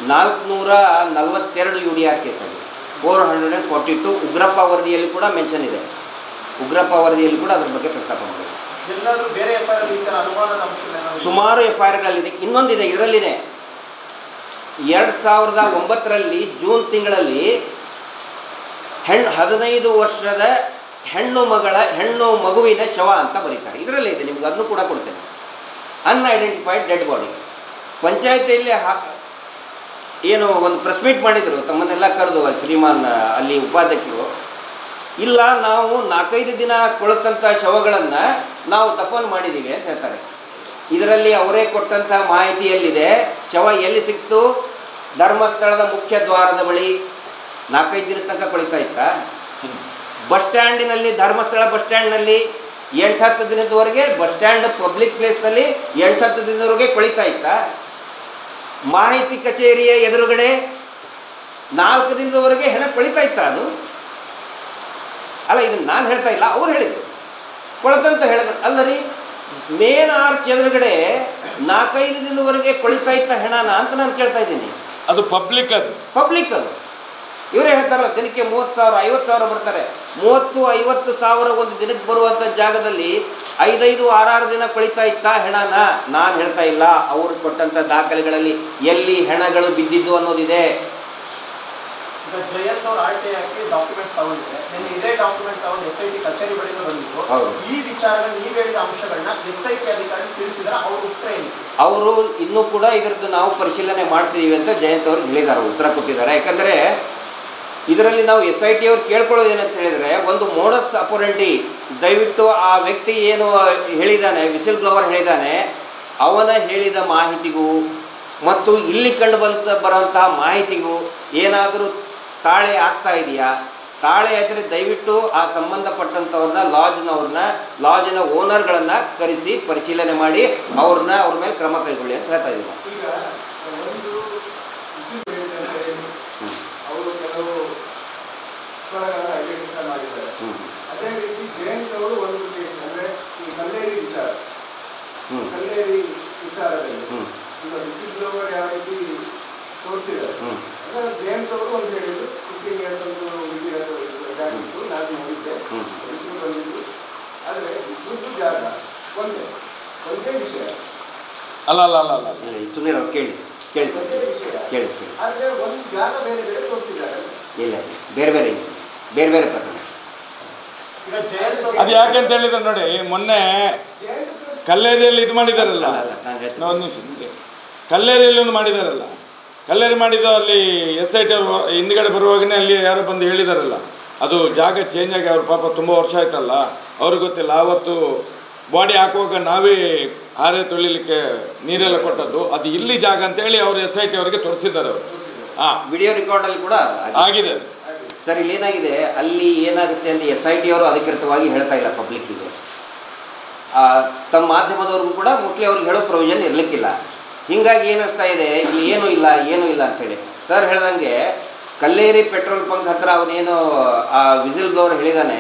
442 UDR ಕೇಸ್ ಆಗಿದೆ. 442 ಉಗ್ರಪ್ಪ ವರದಿಯಲ್ಲಿ ಕೂಡ ಮೆನ್ಷನ್ ಇದೆ. ಉಗ್ರಪ್ಪ ವರದಿಯಲ್ಲಿ ಕೂಡ ಅದ್ರ ಬಗ್ಗೆ ಪ್ರಸ್ತಾಪ ಮಾಡಿದೆ. ಸುಮಾರು FIRಗಳಿದೆ. ಇನ್ನೊಂದಿದೆ, ಇದರಲ್ಲಿದೆ 2009ರಲ್ಲಿ ಜೂನ್ ತಿಂಗಳಲ್ಲಿ 15 ವರ್ಷದ ಹೆಣ್ಣು ಮಗುವಿನ ಶವ ಅಂತ ಬರೀತಾರೆ. ಇದರಲ್ಲೇ ಇದೆ, ನಿಮ್ಗೆ ಅದನ್ನು ಕೂಡ ಕೊಡ್ತೇನೆ. Unidentified dead body. ಪಂಚಾಯತಿಯಲ್ಲಿ ಏನು ಒಂದು ಪ್ರೆಸ್ ಮೀಟ್ ಮಾಡಿದರು, ತಮ್ಮನ್ನೆಲ್ಲ ಕರೆದು ಶ್ರೀಮಾನ್ ಅಲ್ಲಿ ಉಪಾಧ್ಯಕ್ಷರು. ಇಲ್ಲ, ನಾವು 4-5 ದಿನ ಕೊಳತಂಥ ಶವಗಳನ್ನು ನಾವು ದಫನ್ ಮಾಡಿದ್ದೀವಿ ಅಂತ ಹೇಳ್ತಾರೆ. ಇದರಲ್ಲಿ ಅವರೇ ಕೊಟ್ಟಂಥ ಮಾಹಿತಿಯಲ್ಲಿದೆ. ಶವ ಎಲ್ಲಿ ಸಿಕ್ತು? ಧರ್ಮಸ್ಥಳದ ಮುಖ್ಯ ದ್ವಾರದ ಬಳಿ. 4-5 ದಿನದ ತನಕ ಕೊಳಿತಾ ಇತ್ತಾ? ಬಸ್ ಸ್ಟ್ಯಾಂಡಿನಲ್ಲಿ, ಧರ್ಮಸ್ಥಳ ಬಸ್ ಸ್ಟ್ಯಾಂಡ್ನಲ್ಲಿ 8-10 ದಿನದವರೆಗೆ, ಬಸ್ ಸ್ಟ್ಯಾಂಡ್ ಪಬ್ಲಿಕ್ ಪ್ಲೇಸ್ನಲ್ಲಿ 8-10 ದಿನದವರೆಗೆ ಕೊಳಿತಾ ಇತ್ತಾ? ಮಾಹಿತಿ ಕಚೇರಿಯ ಎದುರುಗಡೆ 4 ದಿನದವರೆಗೆ ಹೆಣ ಕೊಳಿತಾ ಇತ್ತ? ಅದು ಅಲ್ಲ, ಇದನ್ನು ನಾನು ಹೇಳ್ತಾ ಇಲ್ಲ, ಅವ್ರು ಹೇಳಿದ್ರು ಕೊಳತಂತ ಹೇಳಿದ್ರು. ಅಲ್ಲ ರೀ, ಮೇನ್ ಆರ್ಚ್ ಎದುರುಗಡೆ 4-5 ದಿನದವರೆಗೆ ಕೊಳಿತಾ ಇತ್ತ ಹೆಣನ ಅಂತ ನಾನು ಕೇಳ್ತಾ ಇದ್ದೀನಿ. ಅದು ಪಬ್ಲಿಕ್, ಅದು ಇವರೇ ಹೇಳ್ತಾರಲ್ಲ, ದಿನಕ್ಕೆ 30,000 50,000 ಬರ್ತಾರೆ. 30-50 ಸಾವಿರ ಒಂದು ದಿನಕ್ಕೆ ಬರುವಂಥ ಜಾಗದಲ್ಲಿ 5-6 ದಿನ ಕೊಳಿತಾ ಇತ್ತ ಹೆಣನ? ನಾನು ಹೇಳ್ತಾ ಇಲ್ಲ. ಅವರು ಕೊಟ್ಟಂಥ ದಾಖಲೆಗಳಲ್ಲಿ ಎಲ್ಲಿ ಹೆಣಗಳು ಬಿದ್ದಿದ್ದು ಅನ್ನೋದಿದೆ. ಜಯಂತ್ ಅವರು RTI ಹಾಕಿ ಡಾಕ್ಯುಮೆಂಟ್ಸ್ ತಗೊಂಡಿದ್ದಾರೆ. ಇದೇ ಡಾಕ್ಯುಮೆಂಟ್ ತಗೊಂಡು SIT ಕಚೇರಿ ಬಳಿಗೆ ಬಂದಿದ್ದು ಈ ವಿಚಾರಗಳು ನೀವು ಹೇಳಿದ ಅಂಶಗಳನ್ನ SIT ಅಧಿಕಾರಿ ತಿಳಿಸಿದ್ರೆ ಅವ್ರ ಉತ್ತರ ಏನು? ಅವರು ಇನ್ನೂ ಕೂಡ ಇದರದ್ದು ನಾವು ಪರಿಶೀಲನೆ ಮಾಡ್ತೀವಿ ಅಂತ ಜಯಂತ್ ಅವ್ರಿಗೆ ಹೇಳಿದ್ದಾರೆ, ಉತ್ತರ ಕೊಟ್ಟಿದ್ದಾರೆ. ಯಾಕಂದರೆ ಇದರಲ್ಲಿ ನಾವು SIT ಅವ್ರು ಕೇಳ್ಕೊಳ್ಳೋದು ಏನಂತ ಹೇಳಿದರೆ, ಒಂದು ಮೋಡಸ್ ಅಪೊರೆಂಡಿ, ದಯವಿಟ್ಟು ಆ ವ್ಯಕ್ತಿ ಏನು ಹೇಳಿದ್ದಾನೆ, ವಿಸಿಲ್ ಬ್ಲೋವರ್ ಹೇಳಿದ್ದಾನೆ, ಅವನ ಹೇಳಿದ ಮಾಹಿತಿಗೂ ಮತ್ತು ಇಲ್ಲಿ ಕಂಡು ಬರುವಂತಹ ಮಾಹಿತಿಗೂ ಏನಾದರೂ ತಾಳೆ ಆಗ್ತಾ ಇದೆಯಾ? ತಾಳೆ ಆದರೆ ದಯವಿಟ್ಟು ಆ ಸಂಬಂಧಪಟ್ಟಂಥವ್ರನ್ನ, ಲಾಜಿನ ಓನರ್ಗಳನ್ನು ಕರೆಸಿ ಪರಿಶೀಲನೆ ಮಾಡಿ ಅವ್ರ ಮೇಲೆ ಕ್ರಮ ಕೈಗೊಳ್ಳಿ ಅಂತ ಹೇಳ್ತಾ ಇದ್ದೀವಿ. ಅದೇ ರೀತಿ ಜಯಂತ್ ಅವರು ಒಂದು ಕೇಸ್ ಅಂದ್ರೆ ಈ ಕಲ್ಲೇರಿ ವಿಚಾರದಲ್ಲಿ ಈಗ ವಿಸಿಲ್ ಬ್ಲೋವರ್ ಯಾವ ರೀತಿ ತೋರಿಸಿದ್ದಾರೆ, ಜಯಂತ್ ಅವರು ಒಂದು ಹೇಳಿದ್ರು 15 years ಒಂದು ನಾನು ನೋಡಿದ್ದೆ, ಬಂದಿದ್ದು. ಆದರೆ ಇಬ್ಬರದ್ದು ಜಾಗ ಒಂದೇ ವಿಷಯ ಅಲ್ಲ ಸುಮೀರ್ ಅವ್ರು ಕೇಳಿ ಆದರೆ ಒಂದು ಜಾಗ ಬೇರೆ ಬೇರೆ ತೋರಿಸಿದ್ದಾರೆ. ಇಲ್ಲ, ಬೇರೆ ಬೇರೆ ಪ್ರಕರಣ. ಅದು ಯಾಕೆಂತ ಹೇಳಿದ್ರೆ ನೋಡಿ, ಮೊನ್ನೆ ಕಲ್ಲೇರಿಯಲ್ಲಿ ಇದು ಮಾಡಿದಾರಲ್ಲ, ಒಂದು ನಿಮಿಷ, ಕಲ್ಲೇರಿಯಲ್ಲಿ ಒಂದು ಮಾಡಿದಾರಲ್ಲ, ಕಲ್ಲೇರಿ ಮಾಡಿದ ಅಲ್ಲಿ SIT ಅವರು ಹಿಂದ್ಗಡೆ ಬರುವಾಗನೇ ಅಲ್ಲಿ ಯಾರೋ ಬಂದು ಹೇಳಿದಾರಲ್ಲ, ಅದು ಜಾಗ ಚೇಂಜ್ ಆಗಿ ಅವ್ರ ಪಾಪ ತುಂಬ ವರ್ಷ ಆಯ್ತಲ್ಲ, ಅವ್ರಿಗೆ ಗೊತ್ತಿಲ್ಲ. ಆವತ್ತು ಬಾಡಿ ಹಾಕುವಾಗ ನಾವೇ ಹಾರೆ ತೊಳಿಲಿಕ್ಕೆ ನೀರೆಲ್ಲ ಕೊಟ್ಟದ್ದು, ಅದು ಇಲ್ಲಿ ಜಾಗ ಅಂತೇಳಿ ಅವರು SIT ಅವರಿಗೆ ತೋರಿಸಿದ್ದಾರೆ. ಅವರು ವಿಡಿಯೋ ರೆಕಾರ್ಡಲ್ಲಿ ಕೂಡ ಆಗಿದೆ ಸರ್. ಇಲ್ಲಿ ಏನಾಗಿದೆ, ಅಲ್ಲಿ ಏನಾಗುತ್ತೆ ಅಂತ SIT ಅವರು ಅಧಿಕೃತವಾಗಿ ಹೇಳ್ತಾ ಇಲ್ಲ ಪಬ್ಲಿಕ್ಕಿಗೆ. ತಮ್ಮ ಮಾಧ್ಯಮದವ್ರಿಗೂ ಕೂಡ ಮೋಸ್ಟ್ಲಿ ಅವ್ರಿಗೆ ಹೇಳೋ ಪ್ರೊವಿಷನ್ ಇರಲಿಕ್ಕಿಲ್ಲ. ಹೀಗಾಗಿ ಏನಿಸ್ತಾ ಇದೆ, ಇಲ್ಲಿ ಏನೂ ಇಲ್ಲ ಅಂಥೇಳಿ. ಸರ್ ಹೇಳ್ದಂಗೆ ಕಲ್ಲೇರಿ ಪೆಟ್ರೋಲ್ ಬಂಕ್ ಹತ್ರ ಅವನೇನು ಆ ವಿಸಿಲ್ ಬ್ಲೋವರ್ ಹೇಳಿದ್ದಾನೆ,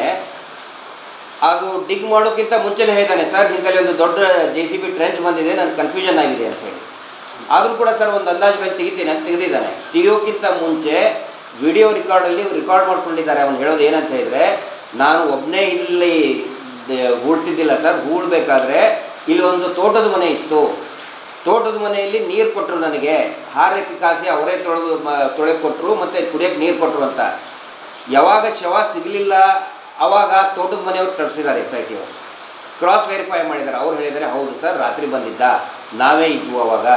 ಅದು ಡಿಗ್ ಮಾಡೋಕ್ಕಿಂತ ಮುಂಚೆನೇ ಹೇಳಿದ್ದಾನೆ, ಸರ್ ಹಿಂದಲ್ಲಿ ಒಂದು ದೊಡ್ಡ JCB ಟ್ರೆಂಚ್ ಬಂದಿದೆ, ನನಗೆ ಕನ್ಫ್ಯೂಷನ್ ಆಗಿದೆ ಅಂತೇಳಿ. ಆದರೂ ಕೂಡ ಸರ್ ಒಂದು ಅಂದಾಜು ಮೇಲೆ ತೆಗಿತೀನಿ ಅಂತ ತೆಗೆದಿದ್ದಾನೆ. ತೆಗಿಯೋಕ್ಕಿಂತ ಮುಂಚೆ ವಿಡಿಯೋ ರೆಕಾರ್ಡಲ್ಲಿ ರೆಕಾರ್ಡ್ ಮಾಡ್ಕೊಂಡಿದ್ದಾರೆ. ಅವನು ಹೇಳೋದು ಏನಂತ ಹೇಳಿದರೆ, ನಾನು ಒಬ್ಬನೇ ಇಲ್ಲಿ ಹೂಳ್ತಿದ್ದಿಲ್ಲ ಸರ್, ಹೂಳ್ಬೇಕಾದ್ರೆ ಇಲ್ಲಿ ಒಂದು ತೋಟದ ಮನೆ ಇತ್ತು, ತೋಟದ ಮನೆಯಲ್ಲಿ ನೀರು ಕೊಟ್ಟರು ನನಗೆ, ಹಾರೆ ಪಿಕಾಸಿ ಅವರೇ ತೊಳೆ ಕೊಟ್ಟರು ಮತ್ತು ಕುಡಿಯೋಕ್ಕೆ ನೀರು ಕೊಟ್ಟರು ಅಂತ. ಯಾವಾಗ ಶವ ಸಿಗಲಿಲ್ಲ ಆವಾಗ ತೋಟದ ಮನೆಯವ್ರು ತರಿಸಿದ್ದಾರೆ SIT ಅವರು. ಕ್ರಾಸ್ ವೆರಿಫೈ ಮಾಡಿದ್ದಾರೆ. ಅವ್ರು ಹೇಳಿದ್ದಾರೆ, ಹೌದು ಸರ್ ರಾತ್ರಿ ಬಂದಿದ್ದ, ನಾವೇ ಇದ್ವು, ಅವಾಗ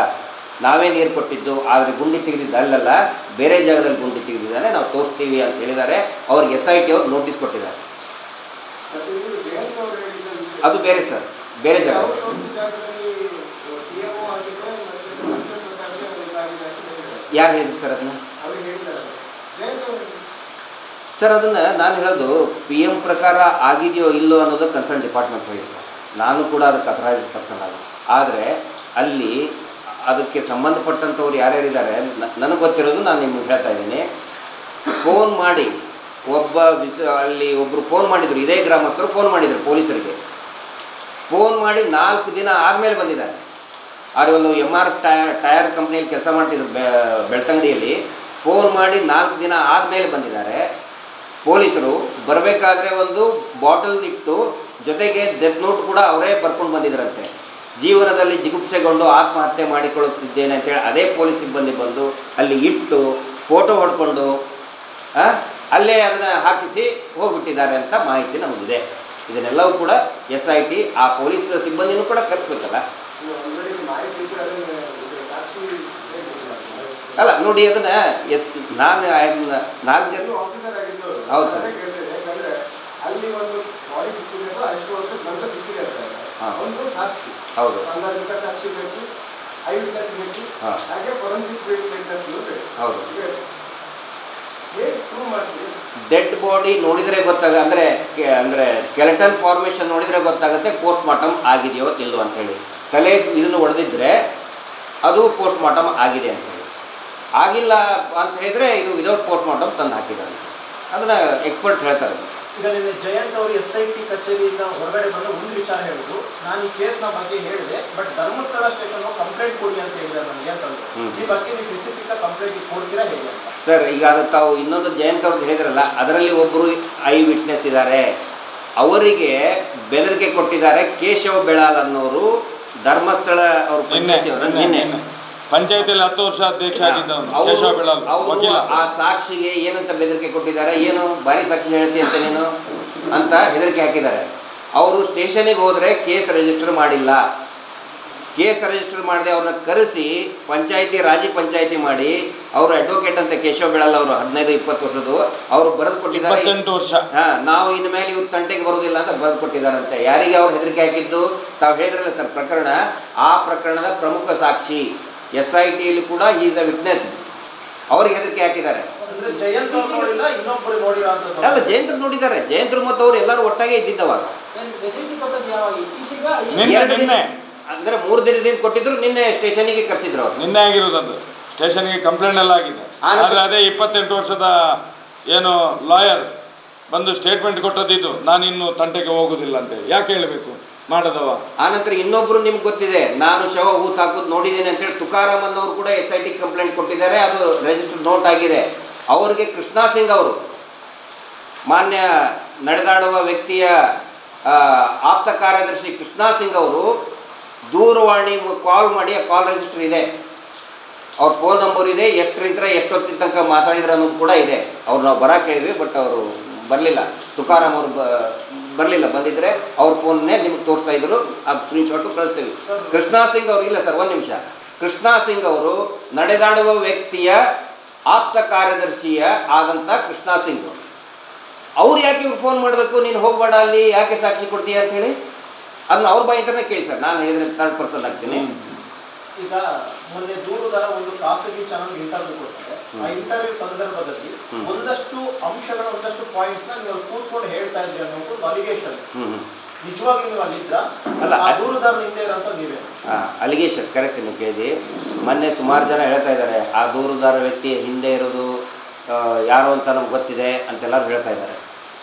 ನಾವೇ ನೀರು ಕೊಟ್ಟಿದ್ದು, ಆದರೆ ಗುಂಡಿ ತೆಗೆದಿದ್ದು ಅಲ್ಲಲ್ಲ, ಬೇರೆ ಜಾಗದಲ್ಲಿ ಗುಂಡಿ ತೆಗೆದಿದ್ದಾನೆ, ನಾವು ತೋರಿಸ್ತೀವಿ ಅಂತ ಹೇಳಿದ್ದಾರೆ. ಅವ್ರಿಗೆ SIT ಅವ್ರು ನೋಟಿಸ್ ಕೊಟ್ಟಿದ್ದಾರೆ. ಅದು ಬೇರೆ ಸರ್, ಬೇರೆ ಜಾಗ. ಯಾರು ಹೇಳಿದ್ರು ಸರ್ ಅದನ್ನು? ಸರ್ ಅದನ್ನು ನಾನು ಹೇಳೋದು PM ಪ್ರಕಾರ ಆಗಿದೆಯೋ ಇಲ್ಲೋ ಅನ್ನೋದು ಕನ್ಸರ್ನ್ ಡಿಪಾರ್ಟ್ಮೆಂಟ್ ಹೇಳಿ ಸರ್. ನಾನು ಕೂಡ ಅದಕ್ಕೆ ಅಥರೈಸ್ಡ್ ಪರ್ಸನ್ ಅಲ್ಲ. ಆದರೆ ಅಲ್ಲಿ ಅದಕ್ಕೆ ಸಂಬಂಧಪಟ್ಟಂಥವ್ರು ಯಾರ್ಯಾರಿದ್ದಾರೆ ನನಗೆ ಗೊತ್ತಿರೋದು ನಾನು ನಿಮಗೆ ಹೇಳ್ತಾ ಇದ್ದೀನಿ. ಫೋನ್ ಮಾಡಿ ಅಲ್ಲಿ ಒಬ್ಬರು ಫೋನ್ ಮಾಡಿದರು, ಇದೇ ಗ್ರಾಮಸ್ಥರು ಫೋನ್ ಮಾಡಿದರು ಪೊಲೀಸರಿಗೆ. ಫೋನ್ ಮಾಡಿ 4 ದಿನ ಆದಮೇಲೆ ಬಂದಿದ್ದಾರೆ. ಅವರು ಒಂದು MR ಟೈರ್ ಕಂಪ್ನಿಯಲ್ಲಿ ಕೆಲಸ ಮಾಡ್ತಿದ್ರು ಬೆಳ್ತಂಗಡಿಯಲ್ಲಿ. ಫೋನ್ ಮಾಡಿ 4 ದಿನ ಆದಮೇಲೆ ಬಂದಿದ್ದಾರೆ ಪೊಲೀಸರು. ಬರಬೇಕಾದ್ರೆ ಒಂದು ಬಾಟಲ್ ಇಟ್ಟು ಜೊತೆಗೆ ಡೆತ್ ನೋಟ್ ಕೂಡ ಅವರೇ ಬರ್ಕೊಂಡು ಬಂದಿದ್ದರಂತೆ. ಜೀವನದಲ್ಲಿ ಜಿಗುಪ್ಸೆಗೊಂಡು ಆತ್ಮಹತ್ಯೆ ಮಾಡಿಕೊಳ್ಳುತ್ತಿದ್ದೇನೆ ಅಂತೇಳಿ ಅದೇ ಪೊಲೀಸ್ ಸಿಬ್ಬಂದಿ ಬಂದು ಅಲ್ಲಿ ಇಟ್ಟು ಫೋಟೋ ಹೊಡ್ಕೊಂಡು ಅಲ್ಲೇ ಅದನ್ನು ಹಾಕಿಸಿ ಹೋಗ್ಬಿಟ್ಟಿದ್ದಾರೆ ಅಂತ ಮಾಹಿತಿ ನಮಗಿದೆ. ಇದನ್ನೆಲ್ಲವೂ ಕೂಡ SIT ಆ ಪೊಲೀಸ್ ಸಿಬ್ಬಂದಿನೂ ಕೂಡ ಕರೆಸ್ಬೇಕಲ್ಲ. ಅಲ್ಲ ನೋಡಿ, ಅದನ್ನು ನಾನು 4 ಜನ ಹೌದು ಸರ್. ಹೌದು ಹೌದು ಡೆಡ್ ಬಾಡಿ ನೋಡಿದರೆ ಅಂದರೆ ಸ್ಕೆಲೆಟನ್ ಫಾರ್ಮೇಷನ್ ನೋಡಿದರೆ ಗೊತ್ತಾಗುತ್ತೆ ಪೋಸ್ಟ್ ಮಾರ್ಟಮ್ ಆಗಿದೆಯೋ ಇಲ್ಲೋ ಅಂಥೇಳಿ. ತಲೆ ಇದನ್ನು ಹೊಡೆದಿದ್ರೆ ಅದು ಪೋಸ್ಟ್ ಮಾರ್ಟಮ್ ಆಗಿದೆ ಅಂತೇಳಿ. ಆಗಿಲ್ಲ ಅಂತ ಹೇಳಿದರೆ ಇದು ವಿದೌಟ್ ಪೋಸ್ಟ್ ಮಾರ್ಟಮ್ ತಂದು ಹಾಕಿದ್ದಾರೆ. ಅದನ್ನು ಎಕ್ಸ್ಪರ್ಟ್ ಹೇಳ್ತಾರೆ. ಈಗ ನಿನ್ನೆ ಜಯಂತ್ ಅವರು SIT ಕಚೇರಿಯಿಂದ ಹೊರಗಡೆ ಬಂದು ಒಂದು ವಿಚಾರ ಹೇಳಿದ್ರು, ನಾನು ಈ ಕೇಸ್ನ ಬಗ್ಗೆ ಹೇಳಿದೆ, ಬಟ್ ಧರ್ಮಸ್ಥಳ ಸ್ಟೇಷನ್ ಕಂಪ್ಲೇಂಟ್ ಕೊಡಿ ಅಂತ ಹೇಳಿದ್ದಾರೆ ನನಗೆ ಅಂತಂದ್ರು. ಈ ಬಗ್ಗೆ ನೀವು ಸ್ಪೆಸಿಫಿಕ್ ಕಂಪ್ಲೇಂಟ್ ಕೊಡ್ತೀರಾ ಹೇಗೆ ಅಂತ? ಸರ್, ಈಗ ಅದು ತಾವು ಇನ್ನೊಂದು ಜಯಂತ್ ಅವ್ರದ್ದು ಹೇಳಿದ್ರಲ್ಲ, ಅದರಲ್ಲಿ ಒಬ್ಬರು ಐ ವಿಟ್ನೆಸ್ ಇದ್ದಾರೆ. ಅವರಿಗೆ ಬೆದರಿಕೆ ಕೊಟ್ಟಿದ್ದಾರೆ ಕೇಶವ್ ಬೆಳಾಲ್ ಅನ್ನೋರು, ಧರ್ಮಸ್ಥಳ ಅವರು ನಿನ್ನೆ ಪಂಚಾಯತಿಯಲ್ಲಿ 10 ವರ್ಷ ಅಧ್ಯಕ್ಷ ಆಗಿದ್ದವನು ಕೇಶವ ಬೆಳಾಲ್ ವಕೀಲ. ಆ ಸಾಕ್ಷಿಗೆ ಏನಂತ ಬೆದರಿಕೆ ಕೊಟ್ಟಿದ್ದಾರೆ, ಏನು ಭಾರಿ ಸಾಕ್ಷಿ ಹೇಳ್ತಿ ಅಂತ ನೀನು ಅಂತ ಹೆದರಿಕೆ ಹಾಕಿದ್ದಾರೆ. ಅವರು ಸ್ಟೇಷನಿಗೆ ಹೋದರೆ ಕೇಸ್ ರಿಜಿಸ್ಟರ್ ಮಾಡಿಲ್ಲ. ಕೇಸ್ ರಿಜಿಸ್ಟರ್ ಮಾಡದೆ ಅವ್ರನ್ನ ಕರೆಸಿ ರಾಜಿ ಪಂಚಾಯತಿ ಮಾಡಿ, ಅವರು ಅಡ್ವೊಕೇಟ್ ಅಂತ ಕೇಶವ ಬೆಳಾಲ್ ಅವರು 15-20 ವರ್ಷದ್ದು ಅವರು ಬರೆದು ಕೊಟ್ಟಿದ್ದಾರೆ. 28 ವರ್ಷ. ನಾವು ಇನ್ನು ಮೇಲೆ ಇವ್ರು ತಂಟೆಗೆ ಬರೋದಿಲ್ಲ ಅಂತ ಬರೆದು ಕೊಟ್ಟಿದ್ದಾರಂತೆ. ಯಾರಿಗೆ ಅವ್ರು ಹೆದರಿಕೆ ಹಾಕಿದ್ದು? ತಾವು ಹೇಳಿದ್ರಲ್ಲ ಸರ್ ಪ್ರಕರಣ, ಆ ಪ್ರಕರಣದ ಪ್ರಮುಖ ಸಾಕ್ಷಿ SITಯಲ್ಲಿ ಕೂಡ ಈಸ್ ಅ ವಿಟ್ನೆಸ್. ಅವ್ರಿಗೆ ಹೆದರಿಕೆ ಹಾಕಿದ್ದಾರೆ. ಅಲ್ಲ, ಜಯಂತ್ರ ನೋಡಿದ್ದಾರೆ. ಜಯಂತ್ರ ಮತ್ತು ಅವರು ಎಲ್ಲರೂ ಒಟ್ಟಾಗೆ ಇದ್ದಿದ್ದವಾಗ ಅಂದರೆ 3 ದಿನದಿಂದ ಕೊಟ್ಟಿದ್ರು. ನಿನ್ನೆ ಸ್ಟೇಷನಿಗೆ ಕರೆಸಿದ್ರು ಅವರು. ನಿನ್ನೆ ಆಗಿರೋದು ಸ್ಟೇಷನ್ಗೆ ಕಂಪ್ಲೇಂಟ್ ಎಲ್ಲ ಆಗಿದೆ. ಆದರೆ ಅದೇ 28 ವರ್ಷದ ಏನು ಲಾಯರ್ ಬಂದು ಸ್ಟೇಟ್ಮೆಂಟ್ ಕೊಟ್ಟದಿದ್ದು, ನಾನಿನ್ನು ತಂಟೆಗೆ ಹೋಗೋದಿಲ್ಲ ಅಂತೇಳಿ. ಯಾಕೆ ಹೇಳಬೇಕು ಮಾಡದವ? ಆನಂತರ ಇನ್ನೊಬ್ರು ನಿಮ್ಗೆ ಗೊತ್ತಿದೆ, ನಾನು ಶವ ಹೂತು ಹಾಕೋದು ನೋಡಿದ್ದೇನೆ ಅಂತೇಳಿ ತುಕಾರಾಮ್ ಅನ್ನೋರು ಕೂಡ SIT ಕಂಪ್ಲೇಂಟ್ ಕೊಟ್ಟಿದ್ದಾರೆ. ಅದು ರಿಜಿಸ್ಟರ್ ನೋಟ್ ಆಗಿದೆ. ಅವರಿಗೆ ಕೃಷ್ಣಾ ಸಿಂಗ್ ಅವರು, ಮಾನ್ಯ ನಡೆದಾಡುವ ವ್ಯಕ್ತಿಯ ಆಪ್ತ ಕಾರ್ಯದರ್ಶಿ ಕೃಷ್ಣಾ ಸಿಂಗ್ ಅವರು ದೂರವಾಣಿ ಕಾಲ್ ಮಾಡಿ, ಆ ಕಾಲ್ ರಿಜಿಸ್ಟರ್ ಇದೆ, ಅವ್ರ ಫೋನ್ ನಂಬರ್ ಇದೆ, ಎಷ್ಟರಿಂದ ಎಷ್ಟೊತ್ತಿನ ತನಕ ಮಾತಾಡಿದ್ರು ಅನ್ನೋದು ಕೂಡ ಇದೆ. ಅವ್ರು ನಾವು ಬರೋಕೆ ಹೇಳಿದ್ವಿ, ಬಟ್ ಅವರು ಬರಲಿಲ್ಲ. ತುಕಾರಾಮ್ ಅವರು ಬರಲಿಲ್ಲ. ಬಂದಿದ್ದರೆ ಅವ್ರ ಫೋನ್ನೇ ನಿಮ್ಗೆ ತೋರಿಸ್ತಾ ಇದ್ರು. ಅದು ಸ್ಕ್ರೀನ್ಶಾಟು ಕಳಿಸ್ತೀವಿ. ಕೃಷ್ಣಾ ಸಿಂಗ್ ಅವರು, ಇಲ್ಲ ಸರ್ ಒಂದು ನಿಮಿಷ, ಕೃಷ್ಣಾ ಸಿಂಗ್ ಅವರು ನಡೆದಾಡುವ ವ್ಯಕ್ತಿಯ ಆಪ್ತ ಕಾರ್ಯದರ್ಶಿಯ ಆದಂಥ ಕೃಷ್ಣಾ ಸಿಂಗ್ ಅವ್ರು ಯಾಕೆ ಇವ್ರು ಫೋನ್ ಮಾಡಬೇಕು, ನೀನು ಹೋಗಬೇಡ ಅಲ್ಲಿ, ಯಾಕೆ ಸಾಕ್ಷಿ ಕೊಡ್ತೀಯ ಅಂತ ಹೇಳಿ? ಅದನ್ನ ಅವ್ರ ಬಾಯಿಂದನೇ ಕೇಳಿ ಸರ್. ನಾನು ಹೇಳಿದ್ರೆ 3rd ಪರ್ಸನ್ ಆಗ್ತೀನಿ. ಈಗ ಮೊನ್ನೆ ದೂರುದಾರ ಒಂದು ಖಾಸಗಿ ಚಾನಲ್ ಇಂಟರ್ವ್ಯೂ ಕೊಡ್ತಾರೆ. ಆ ಇಂಟರ್ವ್ಯೂ ಸಂದರ್ಭದಲ್ಲಿ ಒಂದಷ್ಟು ಅಂಶಗಳ ಒಂದಷ್ಟು ಪಾಯಿಂಟ್ಸ್ ನ ನೀವು ಕೂತ್ಕೊಂಡು ಹೇಳ್ತಾ ಇದ್ರಿ ಅನ್ನೋದು ಅಲಿಗೇಷನ್. ನಿಜವಾಗಿ ನೀವು ಅಲ್ಲಿದ್ರ ಅಲ್ಲ, ಆ ದೂರುದಾರ ಹಿಂದೆ ಇರೋಂಥ ನೀವೇ? Allegation correct. ನೀವು ಕೇಳಿ, ಮೊನ್ನೆ ಸುಮಾರು ಜನ ಹೇಳ್ತಾ ಇದ್ದಾರೆ ಆ ದೂರುದಾರ ವ್ಯಕ್ತಿ ಹಿಂದೆ ಇರೋದು ಯಾರು ಅಂತ ನಮ್ಗೆ ಗೊತ್ತಿದೆ ಅಂತೆಲ್ಲರೂ ಹೇಳ್ತಾ ಇದ್ದಾರೆ.